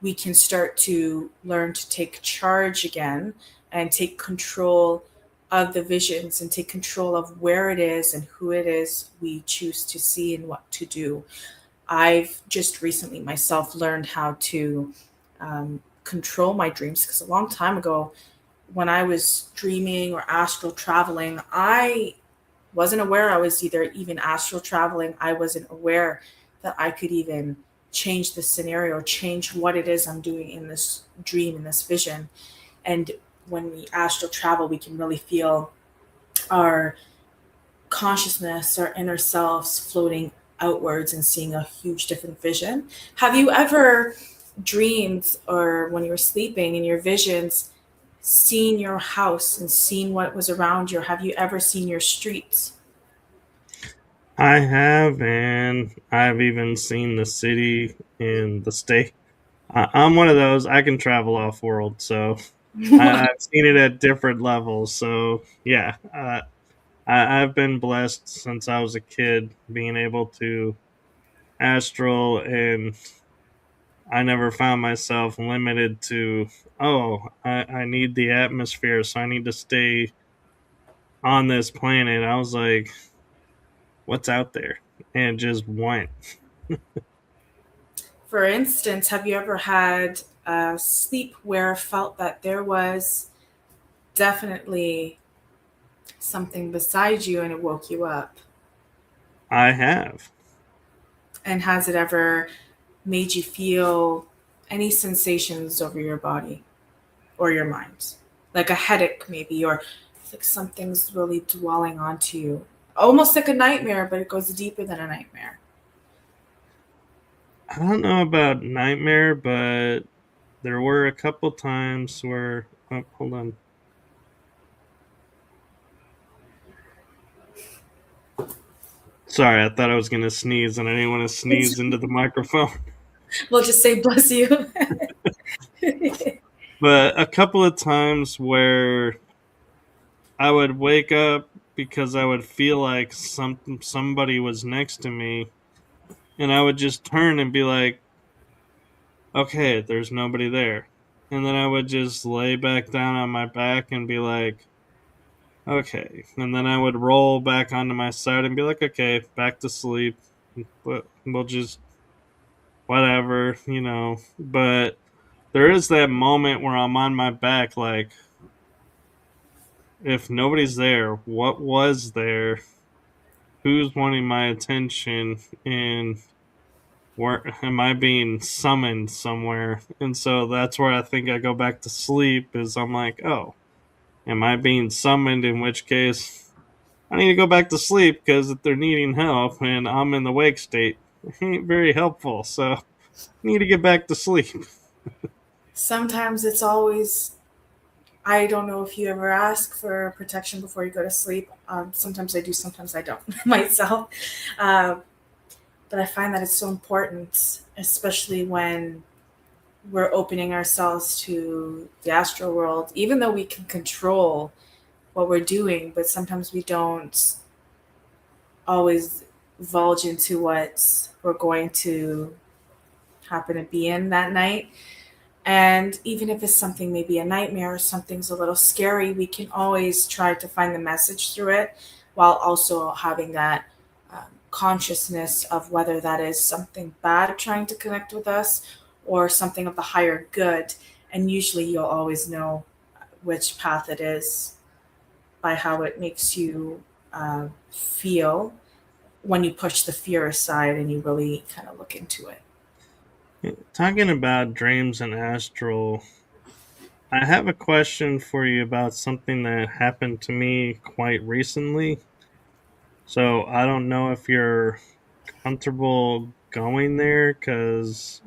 we can start to learn to take charge again and take control of the visions and take control of where it is and who it is we choose to see and what to do. I've just recently myself learned how to control my dreams because a long time ago, when I was dreaming or astral traveling, I wasn't aware I was either even astral traveling. I wasn't aware that I could even change the scenario, change what it is I'm doing in this dream, in this vision. And when we astral travel, we can really feel our consciousness, our inner selves floating outwards and seeing a huge different vision. Have you ever dreamed or when you were sleeping in your visions, seen your house and seen what was around you? Or have you ever seen your streets? I have, and I've even seen the city and the state. I'm one of those. I can travel off world, so I've seen it at different levels. So yeah, I've been blessed since I was a kid, being able to astral, and I never found myself limited to. Oh, I need the atmosphere, so I need to stay on this planet. I was like, what's out there, and just went. For instance, have you ever had a sleep where felt that there was definitely something beside you and it woke you up? I have. And has it ever made you feel any sensations over your body or your mind? Like a headache, maybe, or like something's really dwelling onto you. Almost like a nightmare, but it goes deeper than a nightmare. I don't know about nightmare, but there were a couple times where. Oh, hold on. Sorry, I thought I was gonna sneeze, and I didn't want to sneeze into the microphone. We'll just say bless you. But a couple of times where I would wake up because I would feel like somebody was next to me, and I would just turn and be like, "Okay, there's nobody there," and then I would just lay back down on my back and be like, "Okay," and then I would roll back onto my side and be like, "Okay, back to sleep. But we'll just whatever, you know." But there is that moment where I'm on my back, like, if nobody's there, what was there? Who's wanting my attention? And where am I being summoned somewhere? And so that's where I think I go back to sleep. Is I'm like, oh, am I being summoned? In which case, I need to go back to sleep because if they're needing help and I'm in the wake state, it ain't very helpful. So I need to get back to sleep. Sometimes it's always, I don't know if you ever ask for protection before you go to sleep. Sometimes I do, sometimes I don't myself. Uh, but I find that it's so important, especially when we're opening ourselves to the astral world, even though we can control what we're doing, but sometimes we don't always divulge into what we're going to happen to be in that night. And even if it's something, maybe a nightmare or something's a little scary, we can always try to find the message through it while also having that consciousness of whether that is something bad trying to connect with us or something of the higher good. And usually you'll always know which path it is by how it makes you feel when you push the fear aside and you really kind of look into it. Talking about dreams and astral, I have a question for you about something that happened to me quite recently. So I don't know if you're comfortable going there because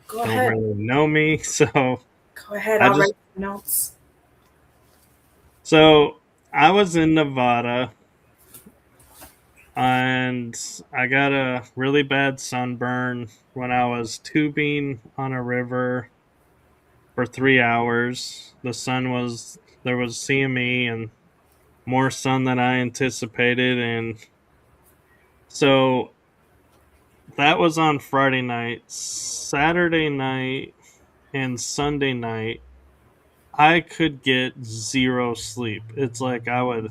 Go don't ahead. really know me. Go ahead. I I'll write just notes. so I was in Nevada and I got a really bad sunburn when I was tubing on a river for 3 hours. There was CME and more sun than I anticipated, and so that was on Friday night. Saturday night and Sunday night, I could get zero sleep. It's like I would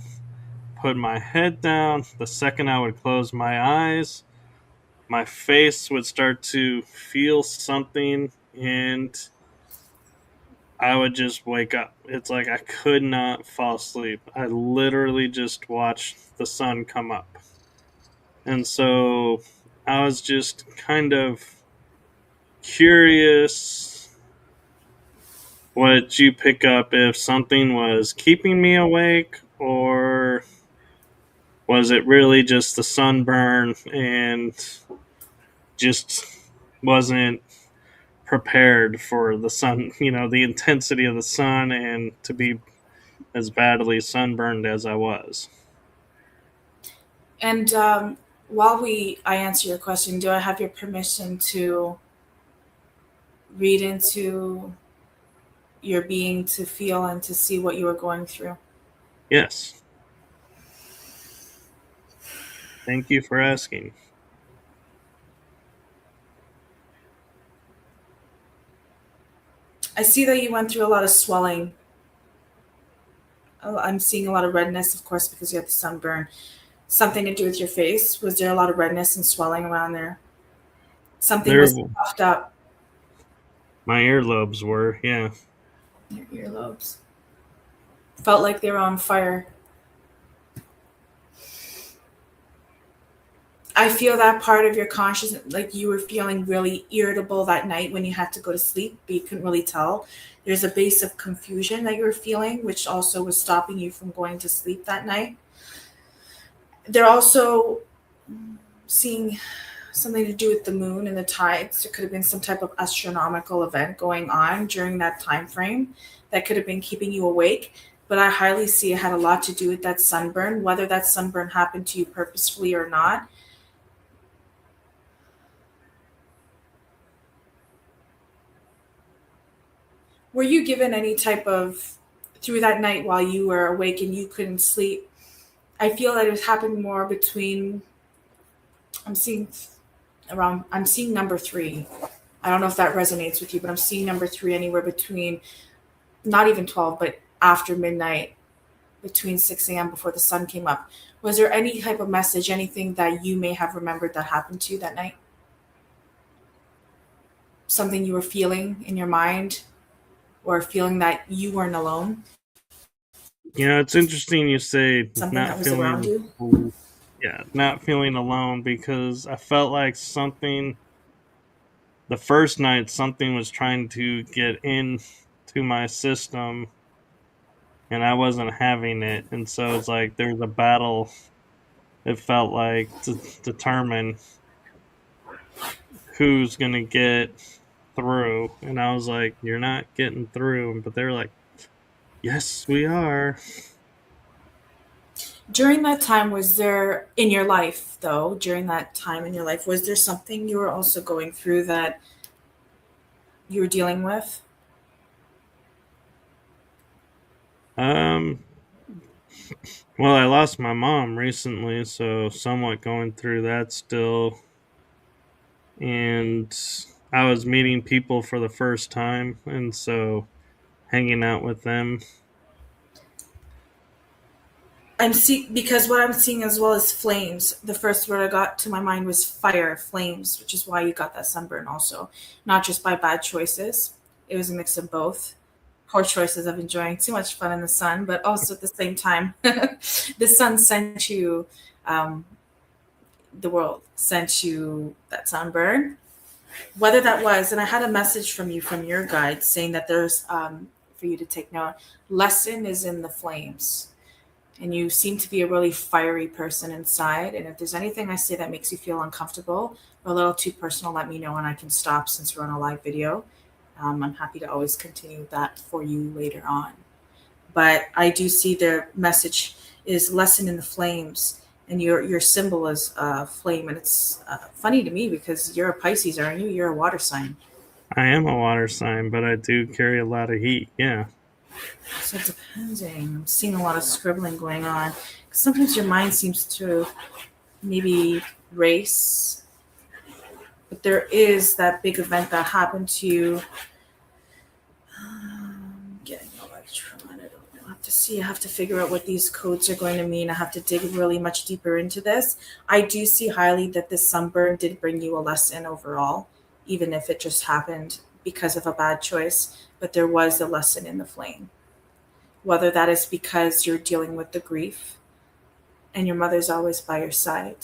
put my head down. The second I would close my eyes, my face would start to feel something, and I would just wake up. It's like I could not fall asleep. I literally just watched the sun come up. And so I was just kind of curious what you pick up if something was keeping me awake, or was it really just the sunburn and just wasn't prepared for the sun, the intensity of the sun and to be as badly sunburned as I was. And while I answer your question, do I have your permission to read into your being to feel and to see what you were going through? Yes. Thank you for asking. I see that you went through a lot of swelling. I'm seeing a lot of redness, of course, because you had the sunburn. Something to do with your face? Was there a lot of redness and swelling around there? Something There was puffed up. my earlobes were, yeah. Your earlobes felt like they were on fire. I feel that part of your consciousness, like you were feeling really irritable that night when you had to go to sleep, but you couldn't really tell. There's a base of confusion that you were feeling, which also was stopping you from going to sleep that night. They're also seeing something to do with the moon and the tides. There could have been some type of astronomical event going on during that time frame that could have been keeping you awake. But I highly see it had a lot to do with that sunburn, whether that sunburn happened to you purposefully or not. Were you given any type of, through that night while you were awake and you couldn't sleep? I feel that it happened more between, I'm seeing I'm seeing number three. I don't know if that resonates with you, but I'm seeing number three anywhere between not even 12, but after midnight, between 6 a.m. before the sun came up. Was there any type of message, anything that you may have remembered that happened to you that night? Something you were feeling in your mind, or feeling that you weren't alone? It's interesting you say Something not that was around feeling, you? yeah, not feeling alone, because I felt like the first night, something was trying to get in to my system and I wasn't having it. And so it's like there's a battle, it felt like, to determine who's going to get through. And I was like, you're not getting through. But they're like, yes, we are. During that time, was there in your life, though, during that time in your life, was there something you were also going through that you were dealing with? Um, well, I lost my mom recently, so somewhat going through that still. And I was meeting people for the first time, and so hanging out with them. I'm seeing, because what I'm seeing as well is flames. The first word I got to my mind was fire, flames, which is why you got that sunburn also. Not just by bad choices. It was a mix of both. poor choices of enjoying too much fun in the sun, but also at the same time, the sun sent you, um, the world sent you that sunburn. Whether that was, and I had a message from you from your guide saying that there's, for you to take note, lesson is in the flames. And you seem to be a really fiery person inside. And if there's anything I say that makes you feel uncomfortable or a little too personal, let me know and I can stop since we're on a live video. I'm happy to always continue that for you later on. But I do see their message is lesson in the flames, and your symbol is flame, and it's funny to me because you're a Pisces, aren't you? You're a water sign. I am a water sign, but I do carry a lot of heat. Yeah. So depending, I'm seeing a lot of scribbling going on. Sometimes your mind seems to maybe race, but there is that big event that happened to you. Getting electron. I don't know. I have to see. I have to figure out what these codes are going to mean. I have to dig really much deeper into this. I do see highly that this sunburn did bring you a lesson overall, even if it just happened because of a bad choice. But there was a lesson in the flame. Whether that is because you're dealing with the grief and your mother's always by your side,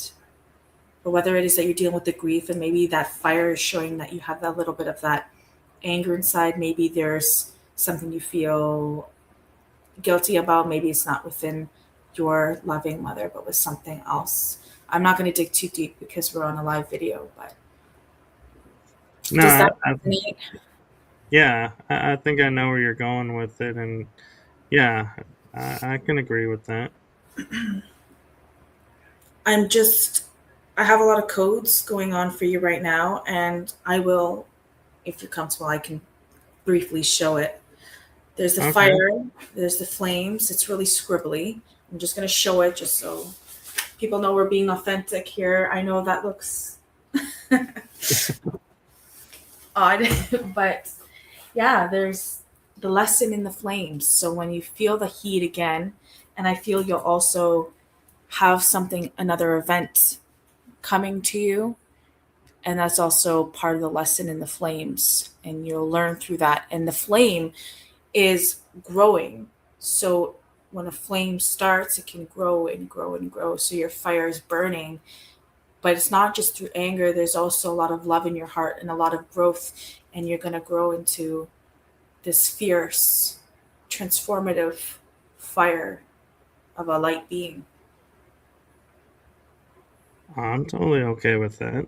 or whether it is that you're dealing with the grief and maybe that fire is showing that you have that little bit of that anger inside. Maybe there's something you feel guilty about. Maybe it's not within your loving mother, but with something else. I'm not going to dig too deep because we're on a live video, but No, does that I, resonate? yeah, I think I know where you're going with it, and yeah, I can agree with that. I'm just, I have a lot of codes going on for you right now, and I will, if you're comfortable, I can briefly show it. There's the Okay. fire, there's the flames. It's really scribbly. I'm just going to show it just so people know we're being authentic here. I know that looks odd, but yeah, there's the lesson in the flames. So when you feel the heat again, and I feel you'll also have something, another event coming to you, and that's also part of the lesson in the flames, and you'll learn through that. And the flame is growing. So when a flame starts, it can grow and grow and grow. So your fire is burning, but it's not just through anger. There's also a lot of love in your heart and a lot of growth, and you're going to grow into this fierce, transformative fire of a light being. I'm totally okay with that.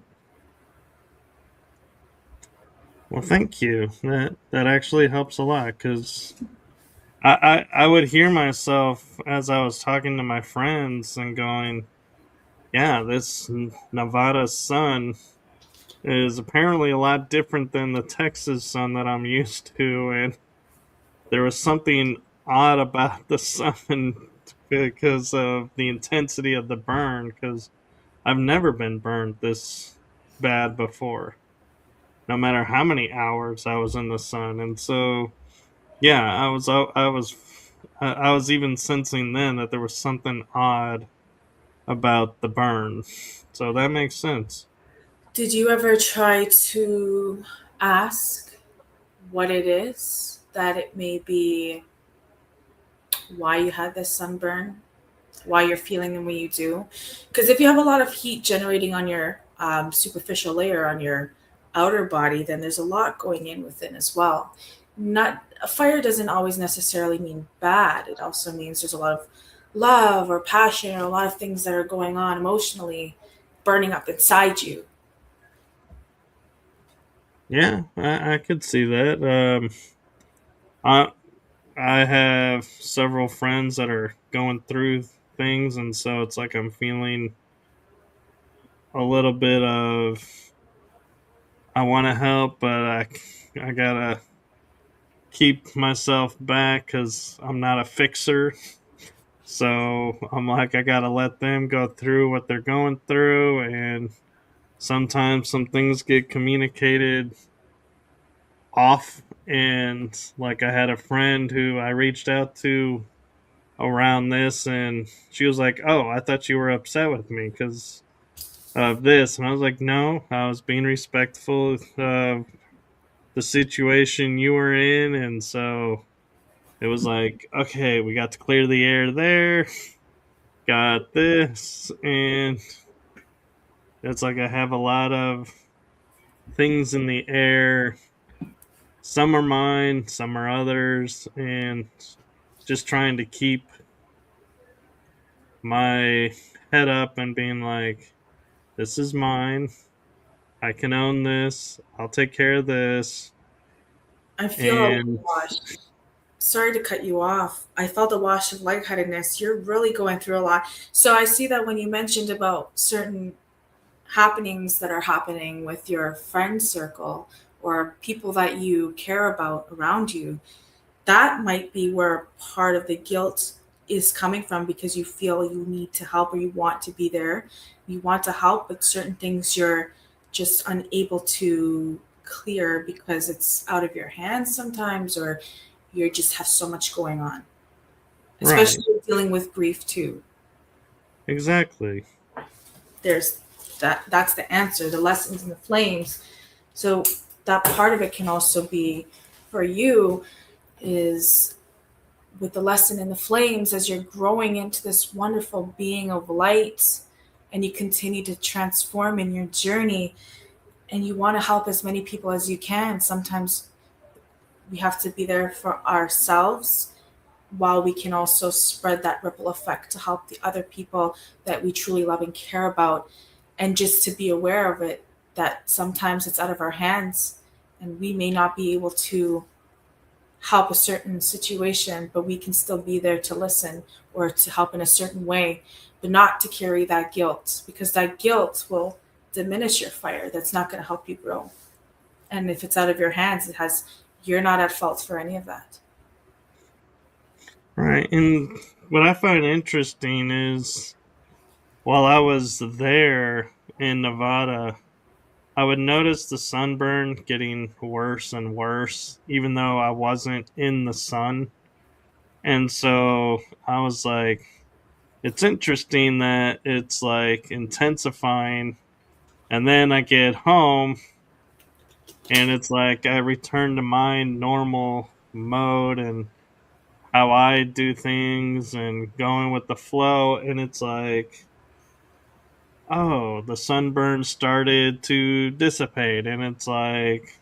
Well, thank you. That actually helps a lot because I would hear myself as I was talking to my friends and going, yeah, this Nevada sun is apparently a lot different than the Texas sun that I'm used to, and there was something odd about the sun because of the intensity of the burn. Because I've never been burned this bad before, no matter how many hours I was in the sun, and so yeah, I was even sensing then that there was something odd about the burn. So that makes sense. Did you ever try to ask what it is that it may be, why you had this sunburn, why you're feeling the way you do? Because if you have a lot of heat generating on your superficial layer on your outer body, then there's a lot going in within as well. Not a fire doesn't always necessarily mean bad. It also means there's a lot of love or passion or a lot of things that are going on emotionally burning up inside you. Yeah, I could see that. I I have several friends that are going through things, and so it's like I'm feeling a little bit of I want to help, but I gotta keep myself back because I'm not a fixer. So I'm like I gotta let them go through what they're going through, and sometimes some things get communicated off. And like I had a friend who I reached out to around this, and she was like, "Oh, I thought you were upset with me because of this," and I was like, "No, I was being respectful of the situation you were in," and so it was like, okay, we got to clear the air there, got this, and it's like I have a lot of things in the air. Some are mine, some are others, and just trying to keep my head up and being like, this is mine. I can own this. I'll take care of this. I feel a And wash. Sorry to cut you off. I felt a wash of lightheadedness. You're really going through a lot. So I see that when you mentioned about certain happenings that are happening with your friend circle or people that you care about around you, that might be where part of the guilt is coming from because you feel you need to help or you want to be there. You want to help, but certain things you're just unable to clear because it's out of your hands sometimes, or you just have so much going on, right, especially dealing with grief too. exactly. There's that's the answer, the lessons in the flames. So that part of it can also be for you is with the lesson in the flames as you're growing into this wonderful being of light and you continue to transform in your journey and you want to help as many people as you can. Sometimes we have to be there for ourselves while we can also spread that ripple effect to help the other people that we truly love and care about. And just to be aware of it, that sometimes it's out of our hands and we may not be able to help a certain situation, but we can still be there to listen or to help in a certain way, but not to carry that guilt because that guilt will diminish your fire. That's not going to help you grow. And if it's out of your hands, you're not at fault for any of that. Right. And what I find interesting is while I was there in Nevada, I would notice the sunburn getting worse and worse, even though I wasn't in the sun. And so I was like, it's interesting that it's like intensifying. And then I get home and it's like I return to my normal mode and how I do things and going with the flow. And it's like, oh, the sunburn started to dissipate. And it's like,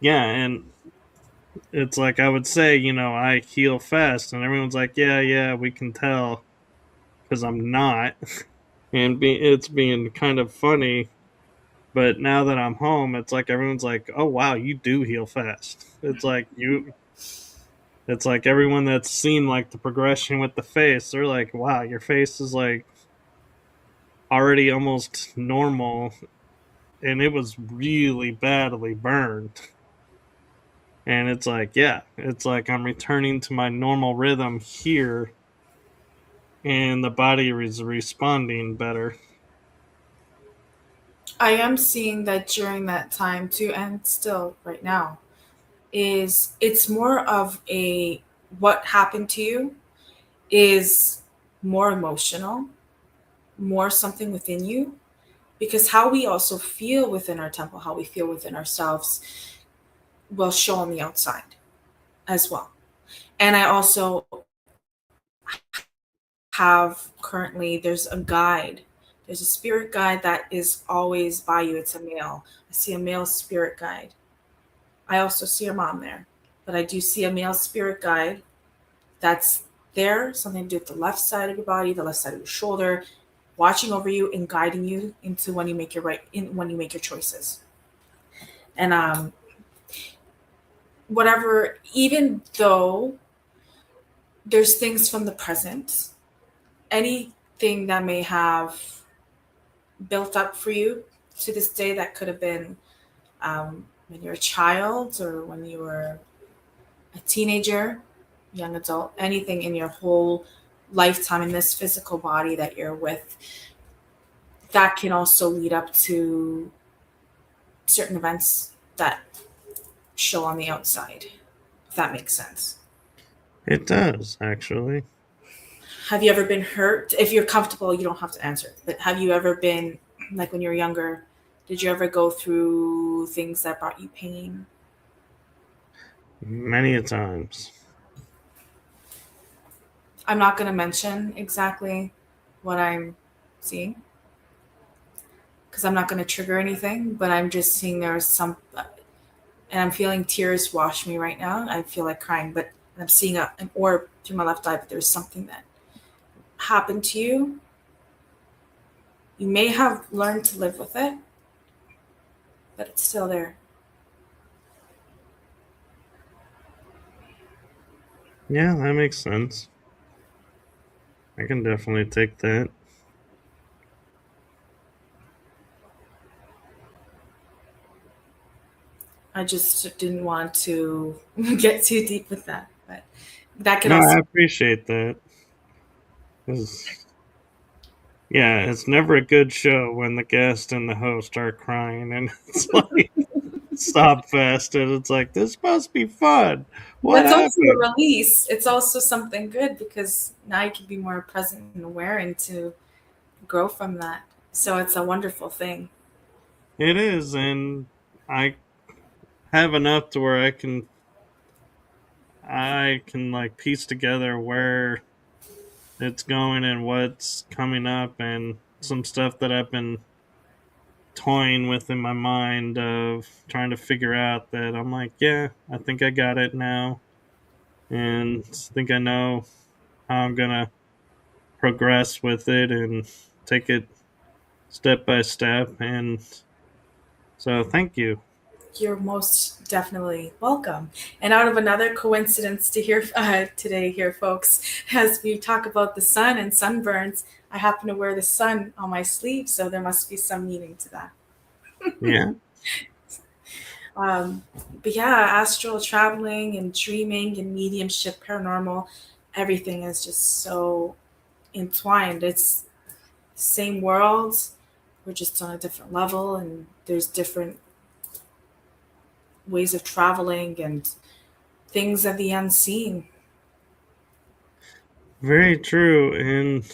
yeah. And it's like I would say, I heal fast. And everyone's like, yeah, yeah, we can tell because I'm not. And it's being kind of funny. But now that I'm home, it's like everyone's like, oh, wow, you do heal fast. It's like everyone that's seen like the progression with the face, they're like, wow, your face is like already almost normal and it was really badly burned. And it's like, yeah, it's like I'm returning to my normal rhythm here and the body is responding better. I am seeing that during that time too, and still right now, is it's more of a what happened to you is more emotional, more something within you, because how we also feel within our temple, how we feel within ourselves, will show on the outside as well. And I also have currently, there's a guide. There's a spirit guide that is always by you. It's a male. I see a male spirit guide. I also see your mom there, but I do see a male spirit guide that's there, something to do with the left side of your body, the left side of your shoulder, watching over you and guiding you into when you make your when you make your choices. And whatever, even though there's things from the present, anything that may have built up for you to this day that could have been when you're a child or when you were a teenager, young adult, anything in your whole lifetime in this physical body that you're with, that can also lead up to certain events that show on the outside, if that makes sense. It does, actually. Have you ever been hurt? If you're comfortable, you don't have to answer. But have you ever been, like when you were younger, did you ever go through things that brought you pain? Many a times. I'm not going to mention exactly what I'm seeing because I'm not going to trigger anything, but I'm just seeing there's some, and I'm feeling tears wash me right now. I feel like crying, but I'm seeing an orb through my left eye, but there's something that happened to you. You may have learned to live with it, but it's still there. Yeah, that makes sense. I can definitely take that. I just didn't want to get too deep with that, but that could No, I also. appreciate that. 'Cause, yeah, it's never a good show when the guest and the host are crying, and it's like stop fest, and it's like this must be fun. What But it's also happened? a release. It's also something good because now you can be more present and aware and to grow from that. So it's a wonderful thing. It is, and I have enough to where I can like piece together where it's going and what's coming up and some stuff that I've been toying with in my mind of trying to figure out that I'm like, yeah, I think I got it now and I think I know how I'm gonna progress with it and take it step by step. And so thank you. You're most definitely welcome. And out of another coincidence to hear today, here, folks, as we talk about the sun and sunburns, I happen to wear the sun on my sleeve, so there must be some meaning to that. Yeah, Um, but yeah, astral traveling and dreaming and mediumship, paranormal, everything is just so entwined. It's the same world, we're just on a different level, and there's different ways of traveling and things of the unseen. very true. And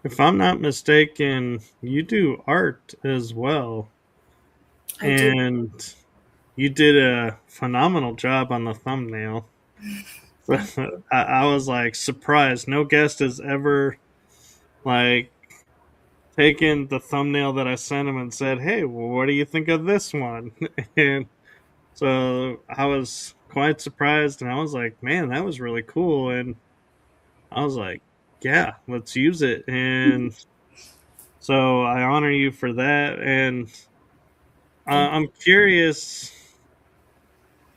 if I'm not mistaken, you do art as well. I do. And you did a phenomenal job on the thumbnail. So Thank you. I was like surprised. No guest has ever like taken the thumbnail that I sent him and said, "Hey, well, what do you think of this one?" And so I was quite surprised, and I was like, "Man, that was really cool." And I was like, "Yeah, let's use it." And so I honor you for that. And Thank I'm curious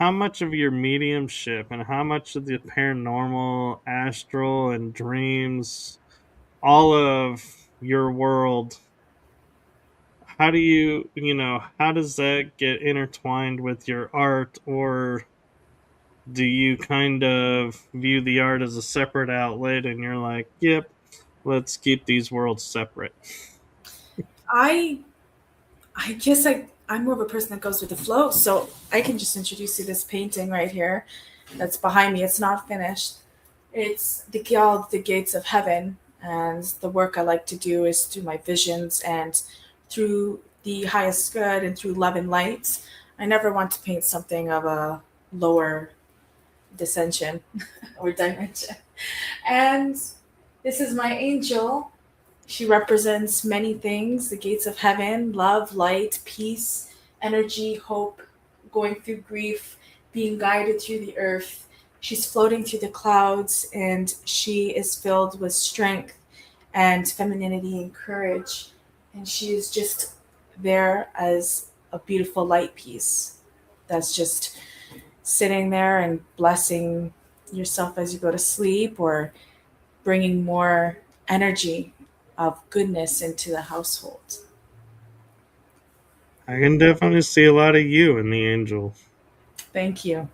how much of your mediumship and how much of the paranormal, astral, and dreams, all of your world, how do how does that get intertwined with your art? Or do you kind of view the art as a separate outlet and you're like, yep, let's keep these worlds separate? I I guess I'm more of a person that goes with the flow. So I can just introduce you this painting right here that's behind me. It's not finished. It's called the Gates of Heaven. And the work I like to do is through my visions and through the highest good and through love and light. I never want to paint something of a lower dissension or dimension. And this is my angel. She represents many things: the gates of heaven, love, light, peace, energy, hope, going through grief, being guided through the earth. She's floating through the clouds and she is filled with strength and femininity and courage. And she is just there as a beautiful light piece that's just sitting there and blessing yourself as you go to sleep or bringing more energy of goodness into the household. I can definitely see a lot of you in the angel. Thank you.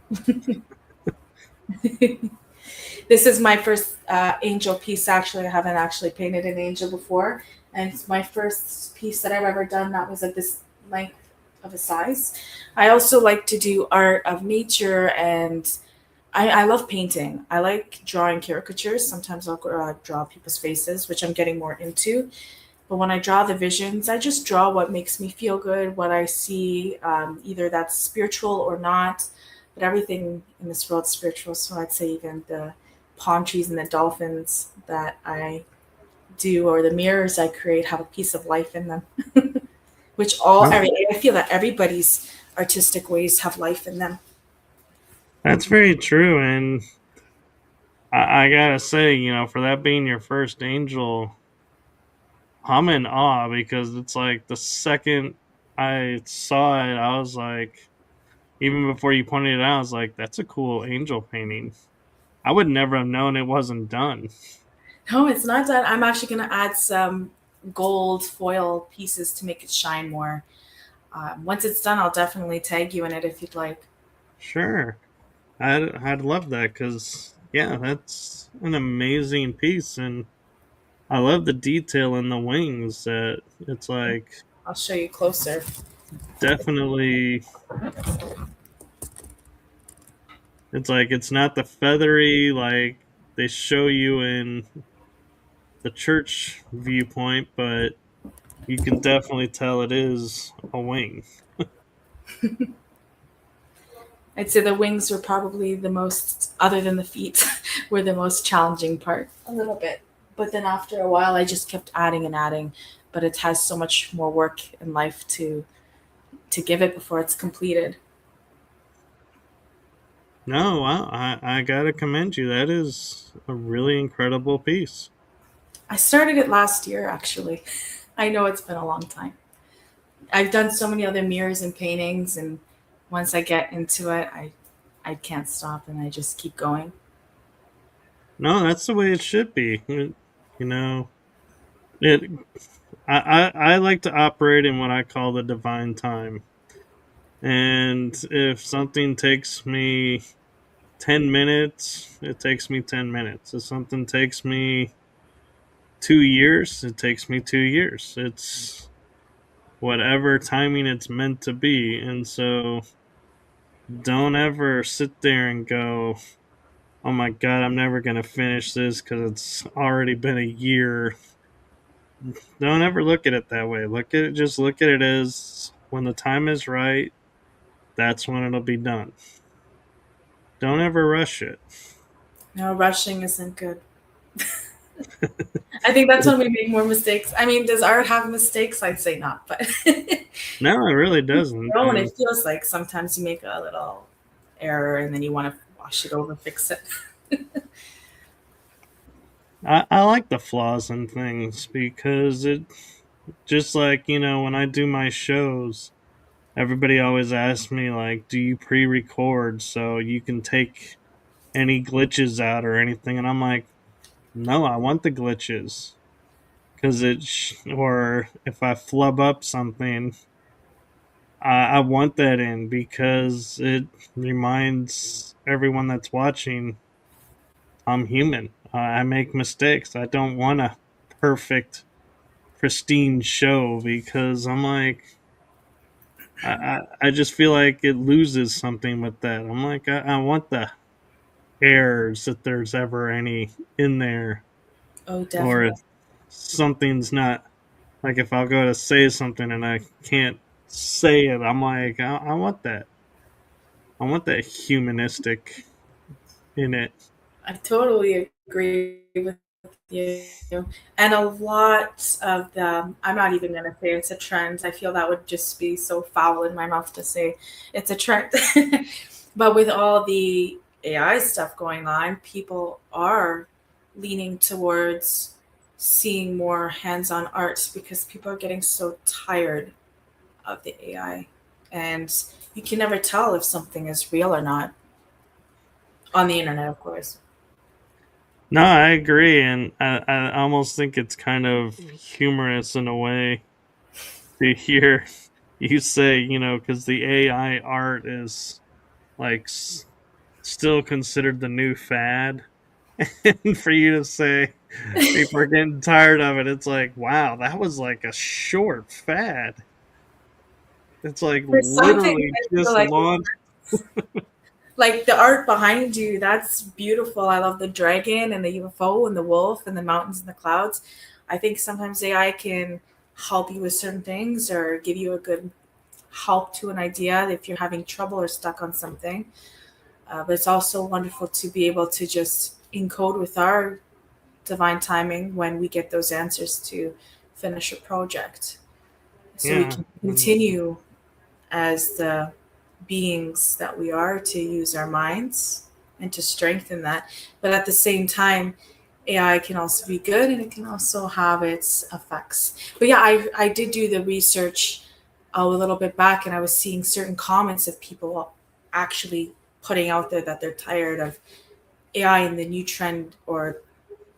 This is my first angel piece. Actually, I haven't actually painted an angel before, and it's my first piece that I've ever done that was at this length of a size. I also like to do art of nature, and I love painting. I like drawing caricatures. Sometimes I'll draw people's faces, which I'm getting more into. But when I draw the visions, I just draw what makes me feel good, what I see, either that's spiritual or not. But everything in this world is spiritual. So I'd say even the palm trees and the dolphins that I do, or the mirrors I create, have a piece of life in them. Which Oh, I feel that everybody's artistic ways have life in them. that's very true. And I gotta say, for that being your first angel, I'm in awe because it's like the second I saw it, I was like, even before you pointed it out, I was like, that's a cool angel painting. I would never have known it wasn't done. No, it's not done. I'm actually going to add some gold foil pieces to make it shine more. Once it's done, I'll definitely tag you in it if you'd like. Sure. I'd love that because, yeah, that's an amazing piece. And I love the detail in the wings that it's like I'll show you closer. definitely, it's like it's not the feathery like they show you in the church viewpoint, but you can definitely tell it is a wing. I'd say the wings were probably the most, other than the feet, were the most challenging part. A little bit. But then after a while, I just kept adding and adding. But it has so much more work in life to give it before it's completed. No, I gotta commend you. That is a really incredible piece. I started it last year, actually. I know it's been a long time. I've done so many other mirrors and paintings, and once I get into it, I can't stop, and I just keep going. No, that's the way it should be. You know, it. I like to operate in what I call the divine time. And if something takes me 10 minutes, it takes me 10 minutes. If something takes me 2 years, it takes me 2 years. It's whatever timing it's meant to be. And so don't ever sit there and go, oh my God, I'm never going to finish this because it's already been a year. Don't ever look at it that way. Just look at it as when the time is right, that's when it'll be done. Don't ever rush it. No, rushing isn't good. I think that's when we make more mistakes. I mean, does art have mistakes? I'd say not, but No, it really doesn't. no, and And it feels like sometimes you make a little error and then you want to wash it over, fix it. I like the flaws in things because it just like, when I do my shows, everybody always asks me like, do you pre-record so you can take any glitches out or anything? And I'm like, no, I want the glitches because or if I flub up something, I want that in because it reminds everyone that's watching I'm human. I make mistakes. I don't want a perfect, pristine show because I'm like, I just feel like it loses something with that. I'm like, I want the errors if there's ever any in there, Oh, or if definitely. something's not like if I'll go to say something and I can't say it, I'm like, I want that. I want that humanistic in it. I totally agree with you. And a lot of the, I'm not even going to say it's a trend. I feel that would just be so foul in my mouth to say it's a trend. But with all the AI stuff going on, people are leaning towards seeing more hands on art because people are getting so tired of the AI. And you can never tell if something is real or not on the internet, of course. No, I agree, and I almost think it's kind of humorous in a way to hear you say, because the AI art is like still considered the new fad, and for you to say people are getting tired of it, it's like, wow, that was like a short fad. It's like For some things, literally I feel just like launched. like the art behind you, that's beautiful. I love the dragon and the UFO and the wolf and the mountains and the clouds. I think sometimes AI can help you with certain things or give you a good help to an idea if you're having trouble or stuck on something. But it's also wonderful to be able to just encode with our divine timing when we get those answers to finish a project. So we Yeah. can And continue as the beings that we are to use our minds and to strengthen that. But at the same time, AI can also be good and it can also have its effects. But yeah, I did do the research a little bit back and I was seeing certain comments of people actually putting out there that they're tired of AI and the new trend, or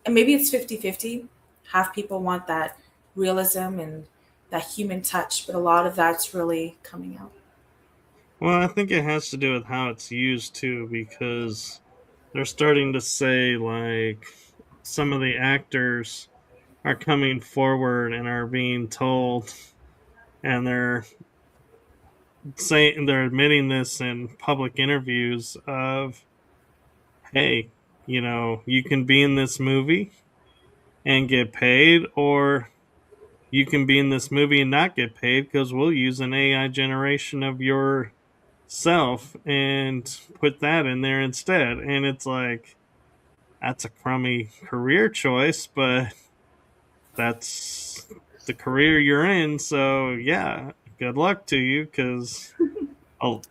and maybe it's 50-50. Half people want that realism and that human touch, but a lot of that's really coming out. well, I think it has to do with how it's used too, because they're starting to say like some of the actors are coming forward and are being told, and they're admitting this in public interviews of, hey, you can be in this movie and get paid, or you can be in this movie and not get paid because we'll use an AI generation of your self and put that in there instead. And it's like, that's a crummy career choice, but that's the career you're in. So, yeah, good luck to you because, oh,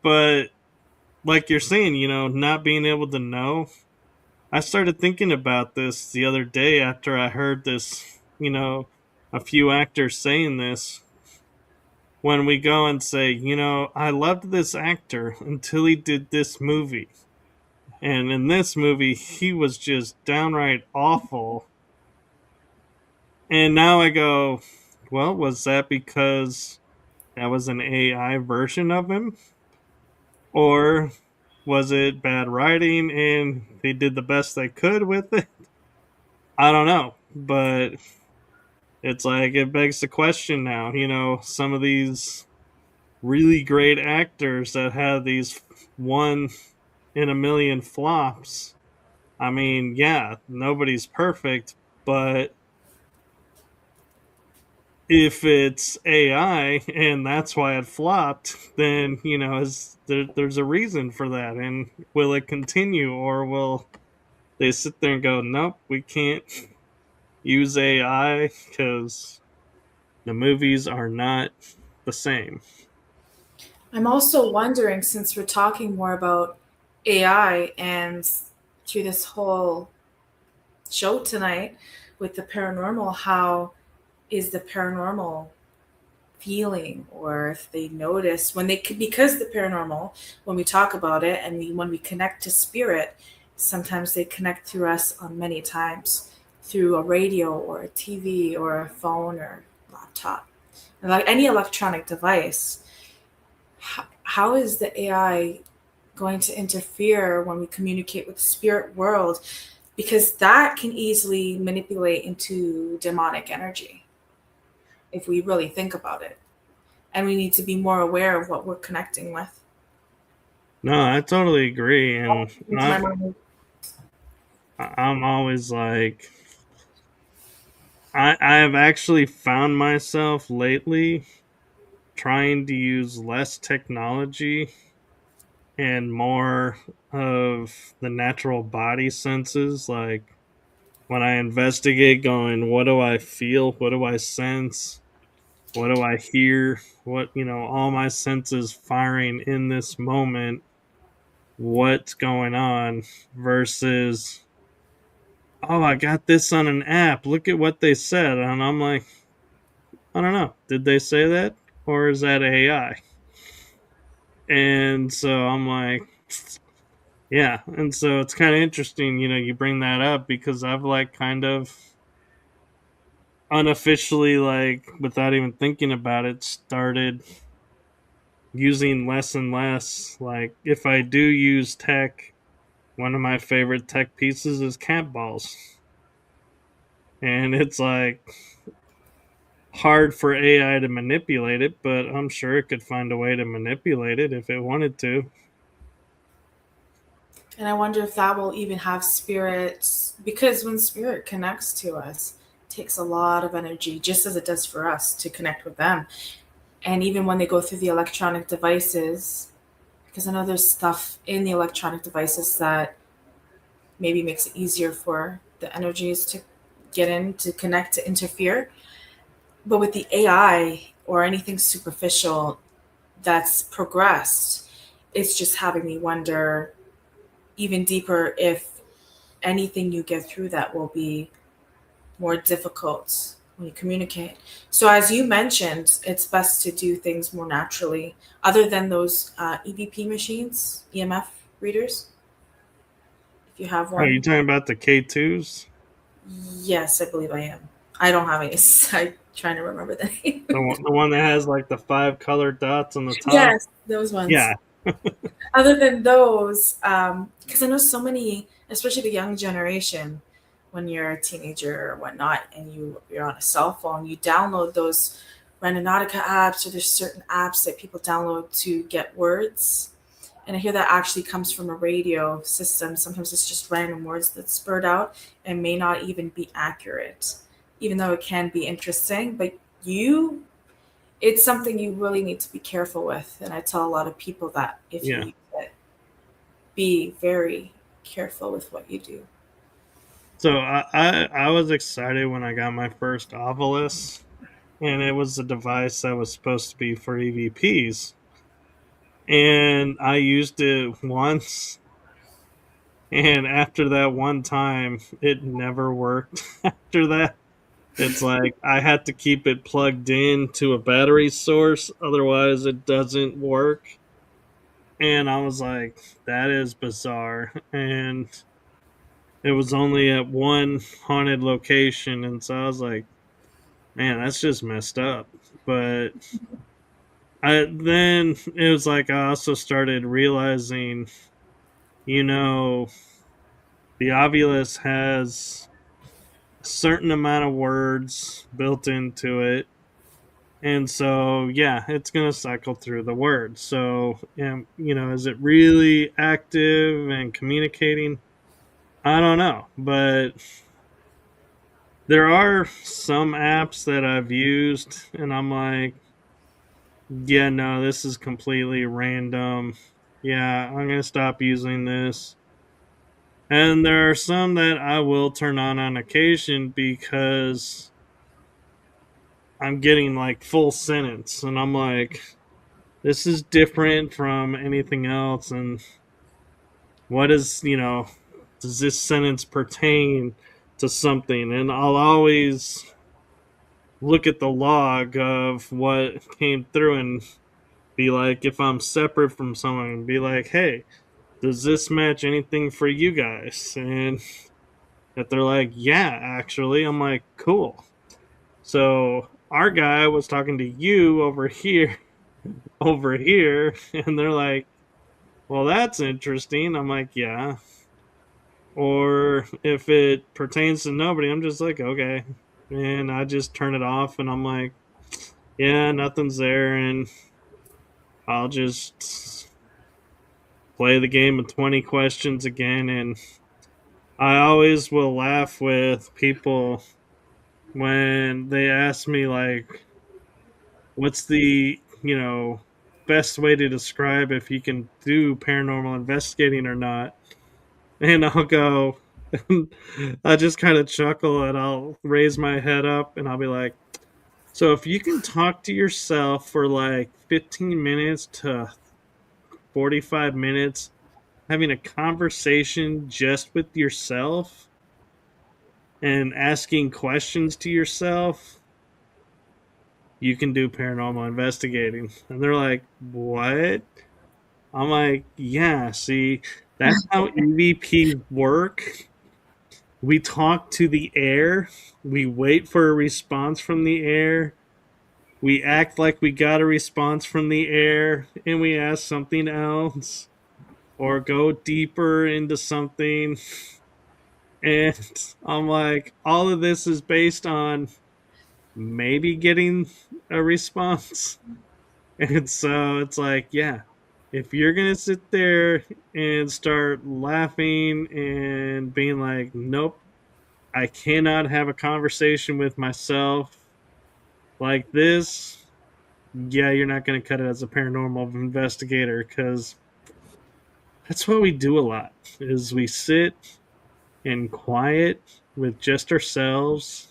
but like you're saying, not being able to know. I started thinking about this the other day after I heard this, a few actors saying this. When we go and say, I loved this actor until he did this movie. And in this movie, he was just downright awful. And now I go, well, was that because that was an AI version of him? Or was it bad writing and they did the best they could with it? I don't know. But it's like, it begs the question now. Some of these really great actors that have these one in a million flops. I mean, yeah, nobody's perfect, but if it's AI and that's why it flopped, then there's a reason for that. And will it continue, or will they sit there and go, nope, we can't use AI because the movies are not the same? I'm also wondering, since we're talking more about AI and through this whole show tonight with the paranormal, how is the paranormal feeling, or if they notice when they could, because the paranormal, when we talk about it and when we connect to spirit, sometimes they connect through us on many times through a radio or a TV or a phone or laptop, like any electronic device. How is the AI going to interfere when we communicate with the spirit world? Because that can easily manipulate into demonic energy if we really think about it. And we need to be more aware of what we're connecting with. No, I totally agree. And Into my I'm, mind. I'm always like, I have actually found myself lately trying to use less technology and more of the natural body senses. Like when I investigate, going, what do I feel? What do I sense? What do I hear? What, all my senses firing in this moment. What's going on versus, oh, I got this on an app. Look at what they said. And I'm like, I don't know. Did they say that? Or is that AI? And so I'm like, yeah. And so it's kind of interesting, you bring that up because I've like kind of unofficially, like without even thinking about it, started using less and less. Like if I do use tech, one of my favorite tech pieces is cat balls. And it's like hard for AI to manipulate it, but I'm sure it could find a way to manipulate it if it wanted to. And I wonder if that will even have spirits, because when spirit connects to us, it takes a lot of energy, just as it does for us to connect with them. And even when they go through the electronic devices, because I know there's stuff in the electronic devices that maybe makes it easier for the energies to get in, to connect, to interfere. But with the AI or anything superficial that's progressed, it's just having me wonder even deeper if anything you get through that will be more difficult when you communicate. So, as you mentioned, it's best to do things more naturally, other than those EVP machines, EMF readers, if you have Are you one. talking about the K2s? Yes, I believe I am. I don't have any. I'm trying to remember the name. The one that has like the five colored dots on the top? Yes, those ones. Yeah. Other than those, because I know so many, especially the young generation, when you're a teenager or whatnot, and you're on a cell phone, you download those Randonautica apps, or there's certain apps that people download to get words. And I hear that actually comes from a radio system. Sometimes it's just random words that spurred out and may not even be accurate, even though it can be interesting. But you it's something you really need to be careful with. And I tell a lot of people that if you Yeah. use it, be very careful with what you do. So I was excited when I got my first Ovilus, and it was a device that was supposed to be for EVPs. And I used it once, and after that one time, it never worked after that. It's like I had to keep it plugged in to a battery source, otherwise it doesn't work. And I was like, that is bizarre. And it was only at one haunted location, and so I was like, man, that's just messed up. But then it was like I also started realizing, you know, the Ovilus has a certain amount of words built into it. And so, yeah, it's going to cycle through the words. So, is it really active and communicating? I don't know. But there are some apps that I've used, and I'm like, yeah, no, this is completely random. Yeah, I'm going to stop using this. And there are some that I will turn on occasion because I'm getting like full sentence, and I'm like, this is different from anything else. And what is, does this sentence pertain to something? And I'll always look at the log of what came through and be like, if I'm separate from someone, be like, hey, does this match anything for you guys? And if they're like, yeah, actually, I'm like, cool. So our guy was talking to you over here, over here, and they're like, well, that's interesting. I'm like, yeah. Or if it pertains to nobody, I'm just like, okay. And I just turn it off and I'm like, yeah, nothing's there. And I'll just play the game of 20 questions again. And I always will laugh with people when they ask me, like, what's the, best way to describe if you can do paranormal investigating or not. And I'll go, I just kind of chuckle and I'll raise my head up and I'll be like, so if you can talk to yourself for like 15 minutes to 45 minutes, having a conversation just with yourself and asking questions to yourself, you can do paranormal investigating. And they're like, what? I'm like, yeah, see, that's how EVPs work. We talk to the air, we wait for a response from the air, we act like we got a response from the air, and we ask something else or go deeper into something. And I'm like, all of this is based on maybe getting a response. And so it's like, yeah, if you're going to sit there and start laughing and being like, nope, I cannot have a conversation with myself like this, yeah, you're not going to cut it as a paranormal investigator, because that's what we do a lot is we sit, and quiet with just ourselves.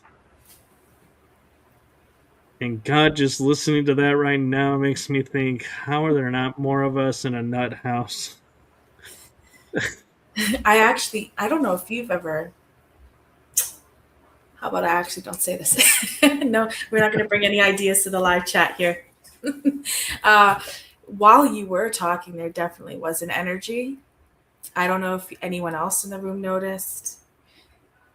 And God, just listening to that right now makes me think, how are there not more of us in a nut house? I don't know if you've ever, how about I actually don't say this? No, we're not going to bring any ideas to the live chat here. uh, while you were talking, there definitely was an energy. I don't know if anyone else in the room noticed,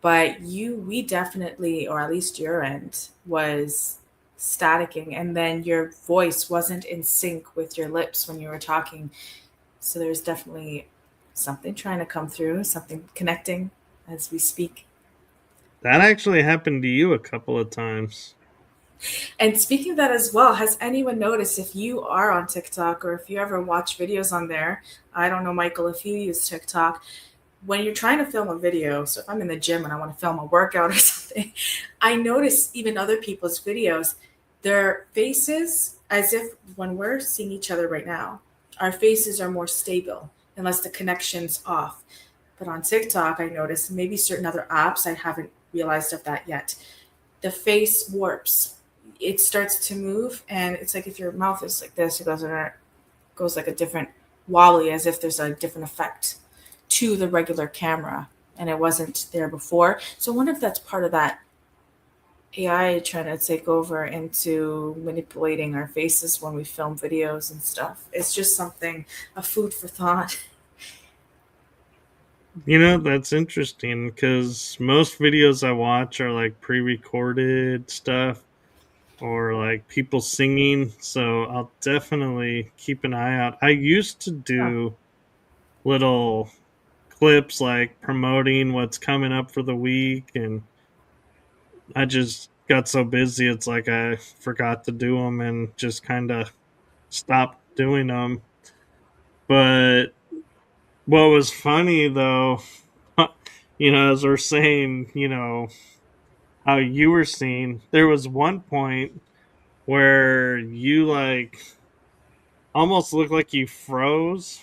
but we definitely, or at least your end, was staticking, and then your voice wasn't in sync with your lips when you were talking. So there's definitely something trying to come through, something connecting as we speak. That actually happened to you a couple of times. And speaking of that as well, has anyone noticed if you are on TikTok or if you ever watch videos on there? I don't know, Michael, if you use TikTok, when you're trying to film a video, so if I'm in the gym and I want to film a workout or something, I notice even other people's videos, their faces, as if when we're seeing each other right now, our faces are more stable unless the connection's off. But on TikTok, I noticed, maybe certain other apps, I haven't realized of that yet, the face warps. It starts to move, and it's like if your mouth is like this, it goes like a different wobbly, as if there's a different effect to the regular camera, and it wasn't there before. So I wonder if that's part of that AI trying to take over into manipulating our faces when we film videos and stuff. It's just something, a food for thought. You know, that's interesting because most videos I watch are like pre recorded stuff or like people singing. So I'll definitely keep an eye out. I used to Huh. do little clips like promoting what's coming up for the week, and I just got so busy it's like I forgot to do them and just kind of stopped doing them. But what was funny though, as we're saying, how you were seeing, there was one point where you like almost looked like you froze,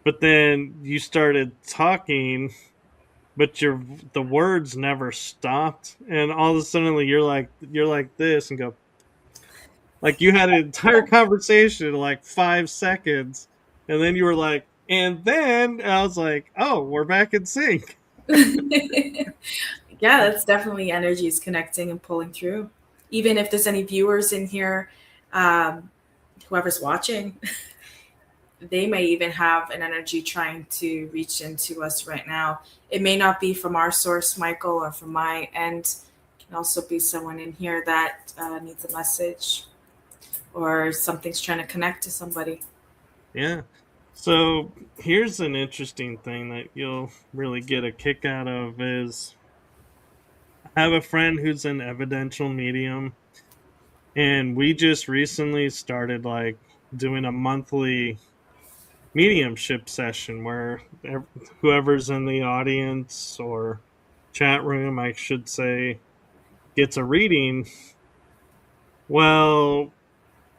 but then you started talking, but the words never stopped, and all of a sudden you're like this and go, like you had an entire conversation in like 5 seconds, and then you were like, and I was like, oh, we're back in sync. Yeah, that's definitely energies connecting and pulling through. Even if there's any viewers in here, um, whoever's watching, they may even have an energy trying to reach into us right now. It may not be from our source, Michael, or from my end. It can also be someone in here that needs a message or something's trying to connect to somebody. Yeah. So here's an interesting thing that you'll really get a kick out of is I have a friend who's an evidential medium, and we just recently started like doing a monthly mediumship session where whoever's in the audience or chat room, I should say, gets a reading. Well,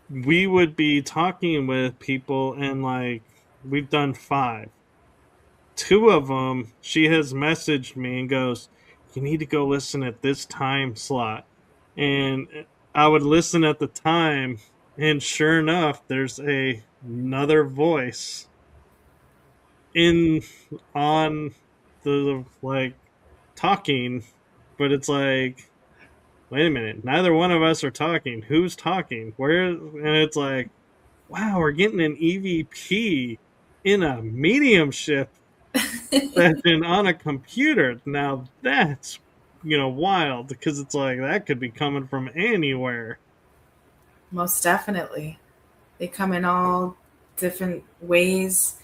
we would be talking with people, and like we've done five. Two of them, she has messaged me and goes, "You need to go listen at this time slot." And I would listen at the time, and sure enough, there's another voice in on the like talking, but it's like, wait a minute, neither one of us are talking. Who's talking? Where? And it's like, wow, we're getting an EVP in a mediumship session on a computer. Now that's wild, because it's like that could be coming from anywhere. Most definitely. They come in all different ways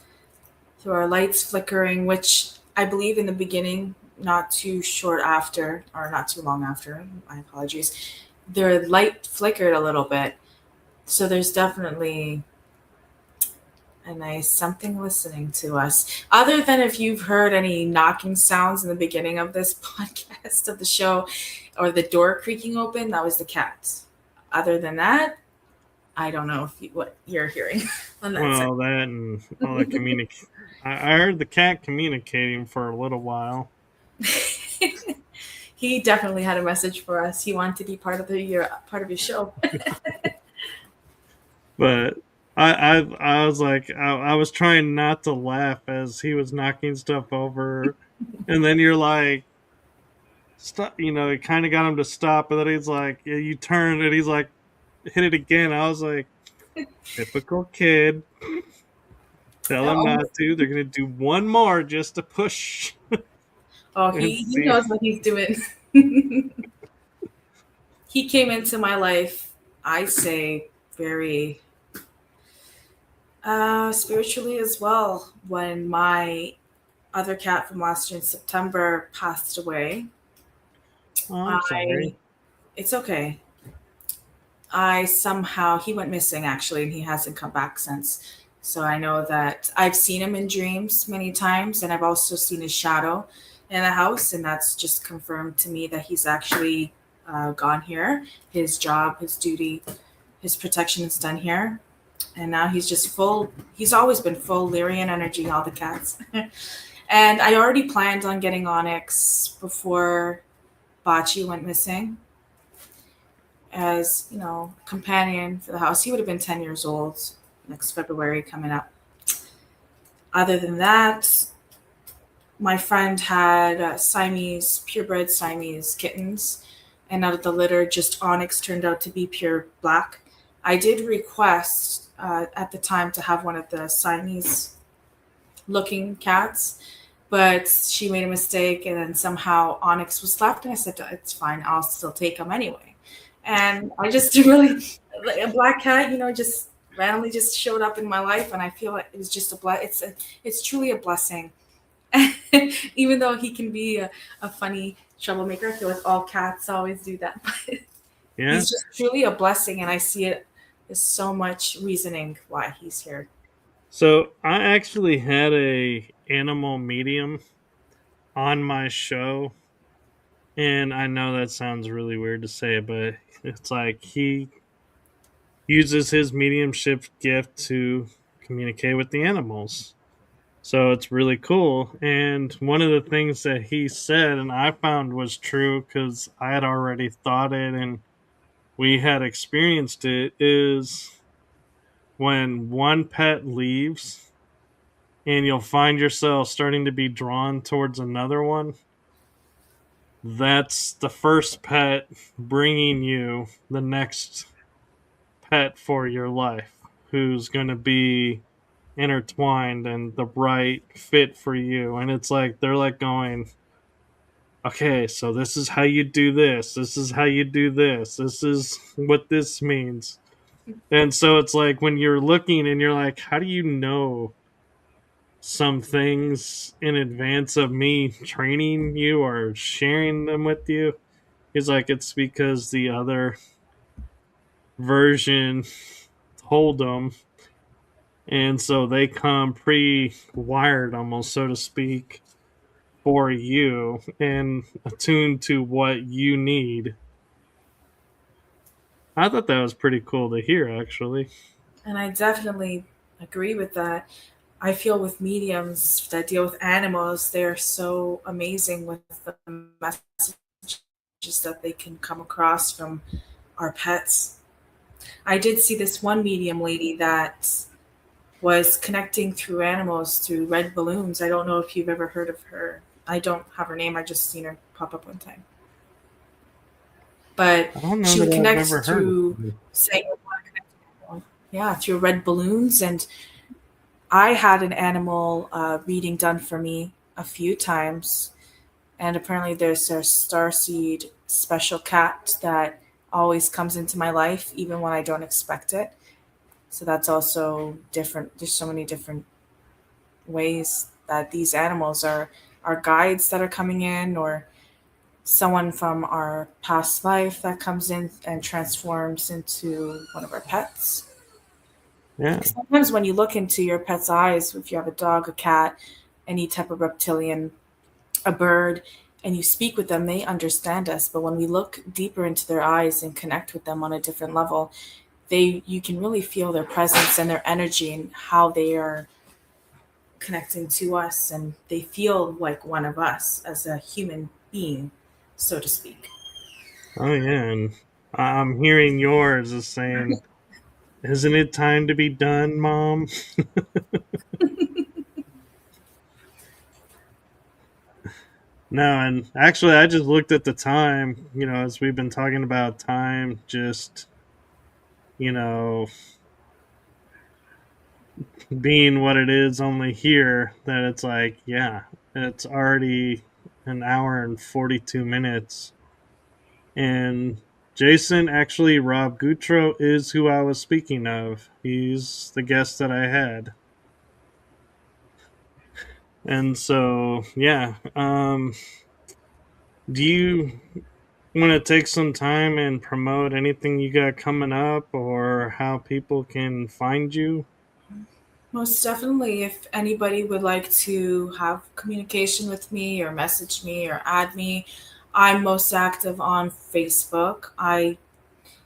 through our lights flickering, which I believe in the beginning, not too short after, or not too long after, my apologies, their light flickered a little bit. So there's definitely a nice something listening to us. Other than if you've heard any knocking sounds in the beginning of this podcast of the show or the door creaking open, that was the cat. Other than that, I don't know if what you're hearing on that side. Well, that and all the I heard the cat communicating for a little while, He definitely had a message for us. He wanted to be part of your show. but I was like I was trying not to laugh as he was knocking stuff over, and then you're like stop, it kind of got him to stop, and then he's like, yeah, you turn, and he's like, hit it again. I was like, typical kid. Tell him not to. They're gonna do one more just to push Oh, and he see. knows what he's doing. He came into my life, I say, very spiritually as well. When my other cat from last year in September passed away, Oh, I'm I sorry. it's okay. I somehow he went missing actually, and he hasn't come back since. So I know that I've seen him in dreams many times, and I've also seen his shadow in the house, and that's just confirmed to me that he's actually gone here. His job, his duty, his protection is done here, and now he's just full. He's always been full Lyrian energy, all the cats. And I already planned on getting Onyx before Bachi went missing as, companion for the house. He would have been 10 years old next February coming up. Other than that, my friend had Siamese, purebred Siamese kittens, and out of the litter, just Onyx turned out to be pure black. I did request at the time to have one of the Siamese looking cats, but she made a mistake, and then somehow Onyx was left, and I said, it's fine, I'll still take him anyway. And I just really, a black cat, just randomly just showed up in my life, and I feel like it was just it's truly a blessing. Even though he can be a funny troublemaker, I feel like all cats always do that. But Yeah. he's just truly a blessing, and I see it as so much reasoning why he's here. So I actually had a animal medium on my show, and I know that sounds really weird to say, but it's like he uses his mediumship gift to communicate with the animals. So it's really cool. And one of the things that he said, and I found was true because I had already thought it and we had experienced it, is when one pet leaves and you'll find yourself starting to be drawn towards another one, that's the first pet bringing you the next pet for your life who's going to be intertwined and the right fit for you. And it's like they're like going, okay, so this is how you do this. This is how you do this. This is what this means. And so it's like when you're looking and you're like, how do you know some things in advance of me training you or sharing them with you? He's like, it's because the other version told them. And so they come pre wired, almost, so to speak, for you and attuned to what you need. I thought that was pretty cool to hear, actually. And I definitely agree with that. I feel with mediums that deal with animals, they're so amazing with the messages that they can come across from our pets. I did see this one medium lady that was connecting through animals through red balloons. I don't know if you've ever heard of her. I don't have her name. I just seen her pop up one time. But I don't know she that would I've connect ever heard of through, it. say, yeah, through red balloons. And I had an animal reading done for me a few times, and apparently there's a starseed special cat that always comes into my life even when I don't expect it. So that's also different. There's so many different ways that these animals are guides that are coming in, or someone from our past life that comes in and transforms into one of our pets. Yeah. Sometimes when you look into your pet's eyes, if you have a dog, a cat, any type of reptilian, a bird, and you speak with them, they understand us. But when we look deeper into their eyes and connect with them on a different level, you can really feel their presence and their energy and how they are connecting to us, and they feel like one of us as a human being, so to speak. Oh yeah, and I'm hearing yours is saying, "Isn't it time to be done, Mom?" No, and actually, I just looked at the time. As we've been talking about time, just you know, being what it is, only here that it's like, yeah, it's already an hour and 42 minutes, and Jason, actually, Rob Gutro is who I was speaking of. He's the guest that I had. And so, yeah. Do you want to take some time and promote anything you got coming up or how people can find you? Most definitely, if anybody would like to have communication with me or message me or add me, I'm most active on Facebook. I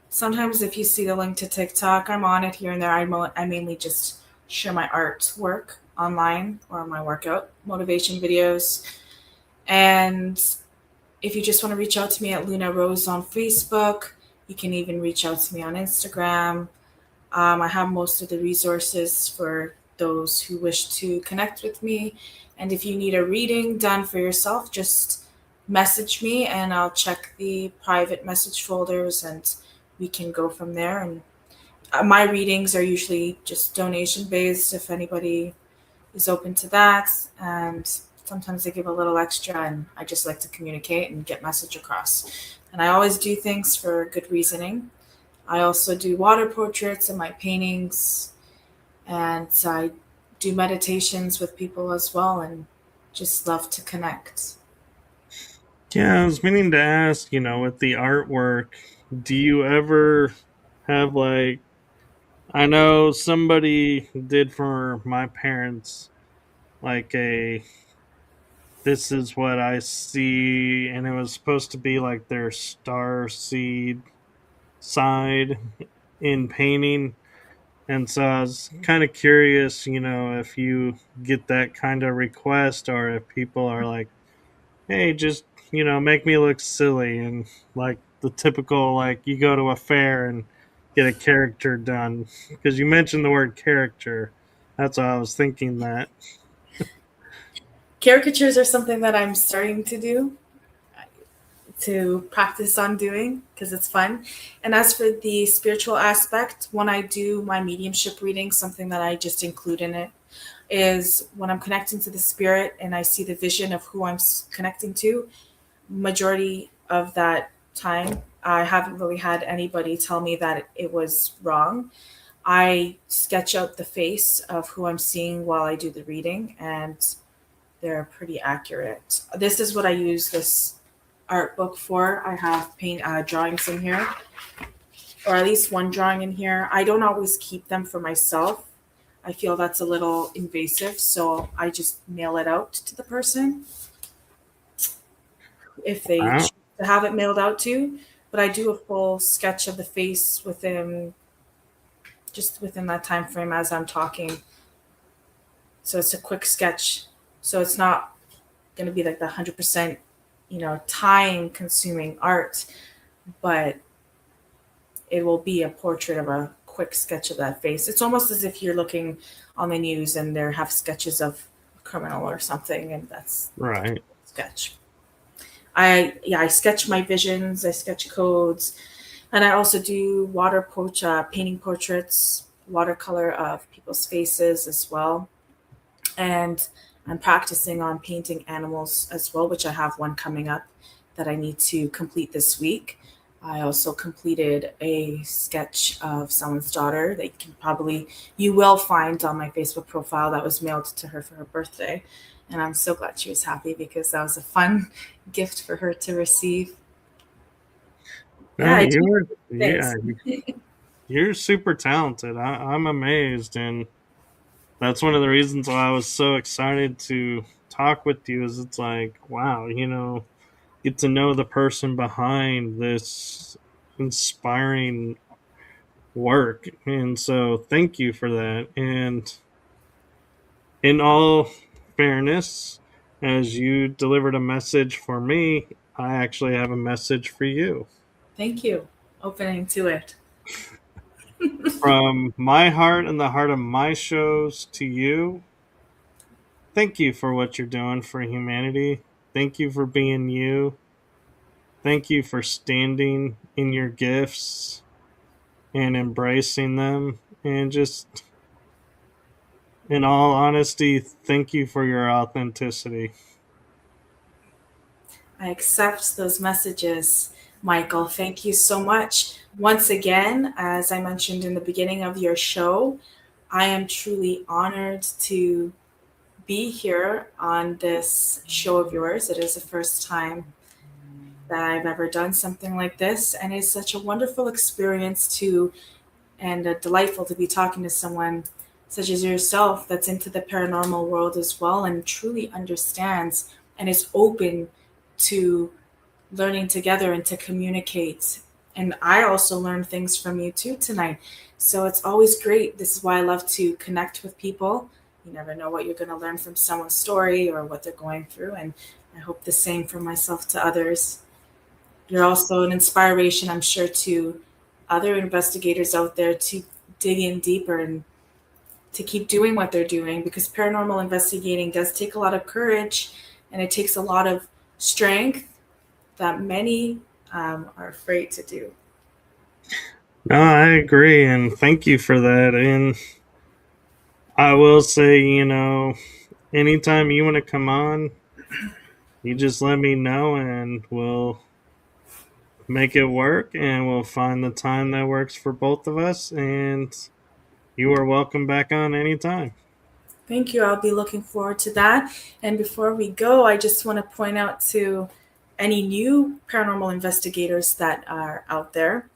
sometimes, if you see the link to TikTok, I'm on it here and there. I mainly just share my artwork online or my workout motivation videos. And if you just want to reach out to me at Luna Rose on Facebook, you can even reach out to me on Instagram. I have most of the resources for those who wish to connect with me. And if you need a reading done for yourself, just message me and I'll check the private message folders and we can go from there. And my readings are usually just donation based if anybody is open to that. And sometimes they give a little extra, and I just like to communicate and get message across. And I always do things for good reasoning. I also do water portraits in my paintings, and I do meditations with people as well, and just love to connect. Yeah, I was meaning to ask, with the artwork, do you ever have like, I know somebody did for my parents, like this is what I see, and it was supposed to be like their star seed side in painting. And so I was kind of curious, if you get that kind of request or if people are like, hey, just, make me look silly, and like the typical, like you go to a fair and get a character done. Because you mentioned the word character. That's why I was thinking that. Caricatures are something that I'm starting to do, to practice on doing because it's fun. And as for the spiritual aspect, when I do my mediumship reading, something that I just include in it is when I'm connecting to the spirit and I see the vision of who I'm connecting to. Majority of that time, I haven't really had anybody tell me that it was wrong. I sketch out the face of who I'm seeing while I do the reading, and they're pretty accurate. This is what I use this art book for. I have paint drawings in here, or at least one drawing in here. I don't always keep them for myself. I feel that's a little invasive, so I just mail it out to the person if they Wow. choose to have it mailed out to. But I do a full sketch of the face within just within that time frame as I'm talking. So it's a quick sketch. So it's not going to be like the 100%, time consuming art, but it will be a portrait of a quick sketch of that face. It's almost as if you're looking on the news and they have sketches of a criminal or something, and that's Right. sketch. I sketch my visions, I sketch codes, and I also do painting portraits, watercolor of people's faces as well. And I'm practicing on painting animals as well, which I have one coming up that I need to complete this week. I also completed a sketch of someone's daughter that you will find on my Facebook profile that was mailed to her for her birthday. And I'm so glad she was happy because that was a fun gift for her to receive. Yeah, No, I do you're, yeah, things. you're super talented. I'm amazed. And that's one of the reasons why I was so excited to talk with you is it's like, wow, get to know the person behind this inspiring work. And so thank you for that. And in all fairness, as you delivered a message for me, I actually have a message for you. Thank you. Opening to it. From my heart and the heart of my shows to you, thank you for what you're doing for humanity. Thank you for being you. Thank you for standing in your gifts and embracing them. And just, in all honesty, thank you for your authenticity. I accept those messages, Michael. Thank you so much. Once again, as I mentioned in the beginning of your show, I am truly honored to be here on this show of yours. It is the first time that I've ever done something like this, and it's such a wonderful experience to and delightful to be talking to someone such as yourself that's into the paranormal world as well and truly understands and is open to learning together and to communicate. And I also learned things from you too tonight. So it's always great. This is why I love to connect with people. You never know what you're going to learn from someone's story or what they're going through. And I hope the same for myself to others. You're also an inspiration, I'm sure, to other investigators out there to dig in deeper and to keep doing what they're doing because paranormal investigating does take a lot of courage and it takes a lot of strength that many are afraid to do. No, I agree. And thank you for that. And I will say, anytime you want to come on, you just let me know and we'll make it work and we'll find the time that works for both of us. And you are welcome back on anytime. Thank you. I'll be looking forward to that. And before we go, I just want to point out to any new paranormal investigators that are out there,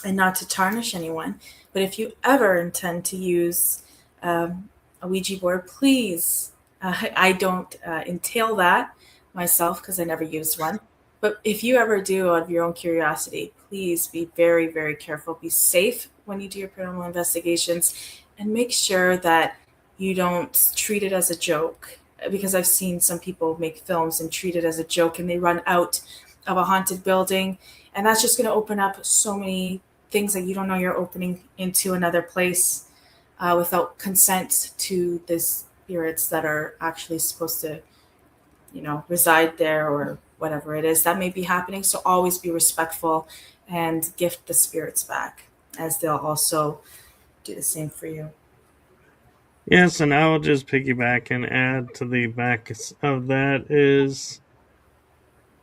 and not to tarnish anyone, but if you ever intend to use a Ouija board, please, I don't entail that myself because I never used one. But if you ever do out of your own curiosity, please be very, very careful. Be safe when you do your paranormal investigations and make sure that you don't treat it as a joke. Because I've seen some people make films and treat it as a joke and they run out of a haunted building. And that's just going to open up so many things that you don't know you're opening into another place without consent to the spirits that are actually supposed to, reside there or whatever it is that may be happening. So always be respectful and gift the spirits back, as they'll also do the same for you. Yes, and I will just piggyback and add to the back of that is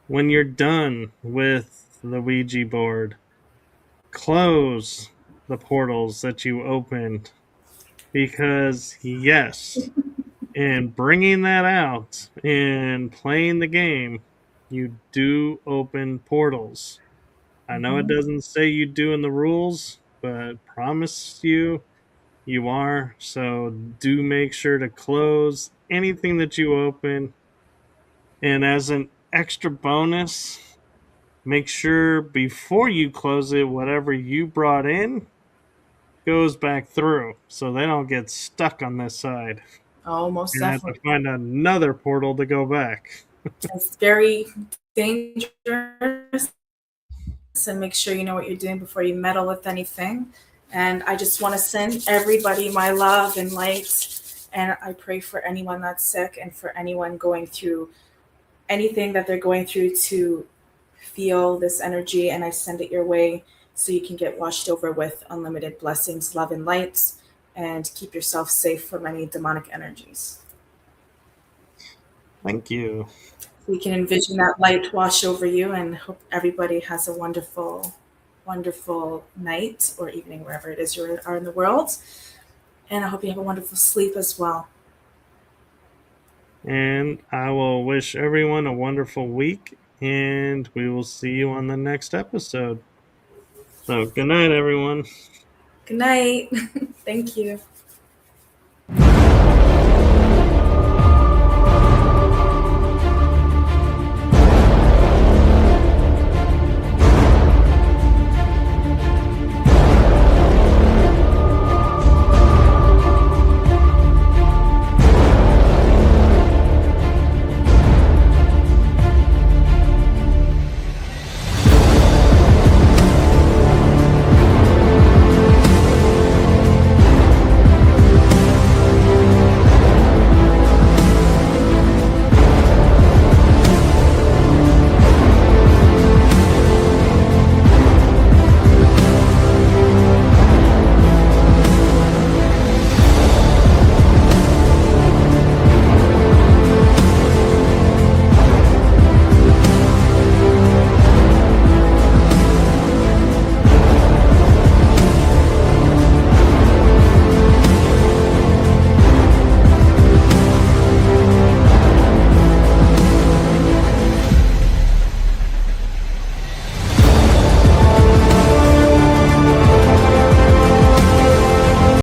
when you're done with the Ouija board, close the portals that you opened because, yes, in bringing that out and playing the game, you do open portals. I know it Mhm. doesn't say you do in the rules, but promise you you are. So do make sure to close anything that you open. And as an extra bonus, make sure before you close it, whatever you brought in goes back through so they don't get stuck on this side Oh, most and have to definitely. find another portal to go back. It's very dangerous, and make sure you know what you're doing before you meddle with anything. And I just want to send everybody my love and light. And I pray for anyone that's sick and for anyone going through anything that they're going through to feel this energy. And I send it your way so you can get washed over with unlimited blessings, love, and lights, and keep yourself safe from any demonic energies. Thank you. We can envision that light wash over you and hope everybody has a wonderful, wonderful night or evening, wherever it is you are in the world. And I hope you have a wonderful sleep as well. And I will wish everyone a wonderful week, and we will see you on the next episode. So, good night, everyone. Good night. Thank you.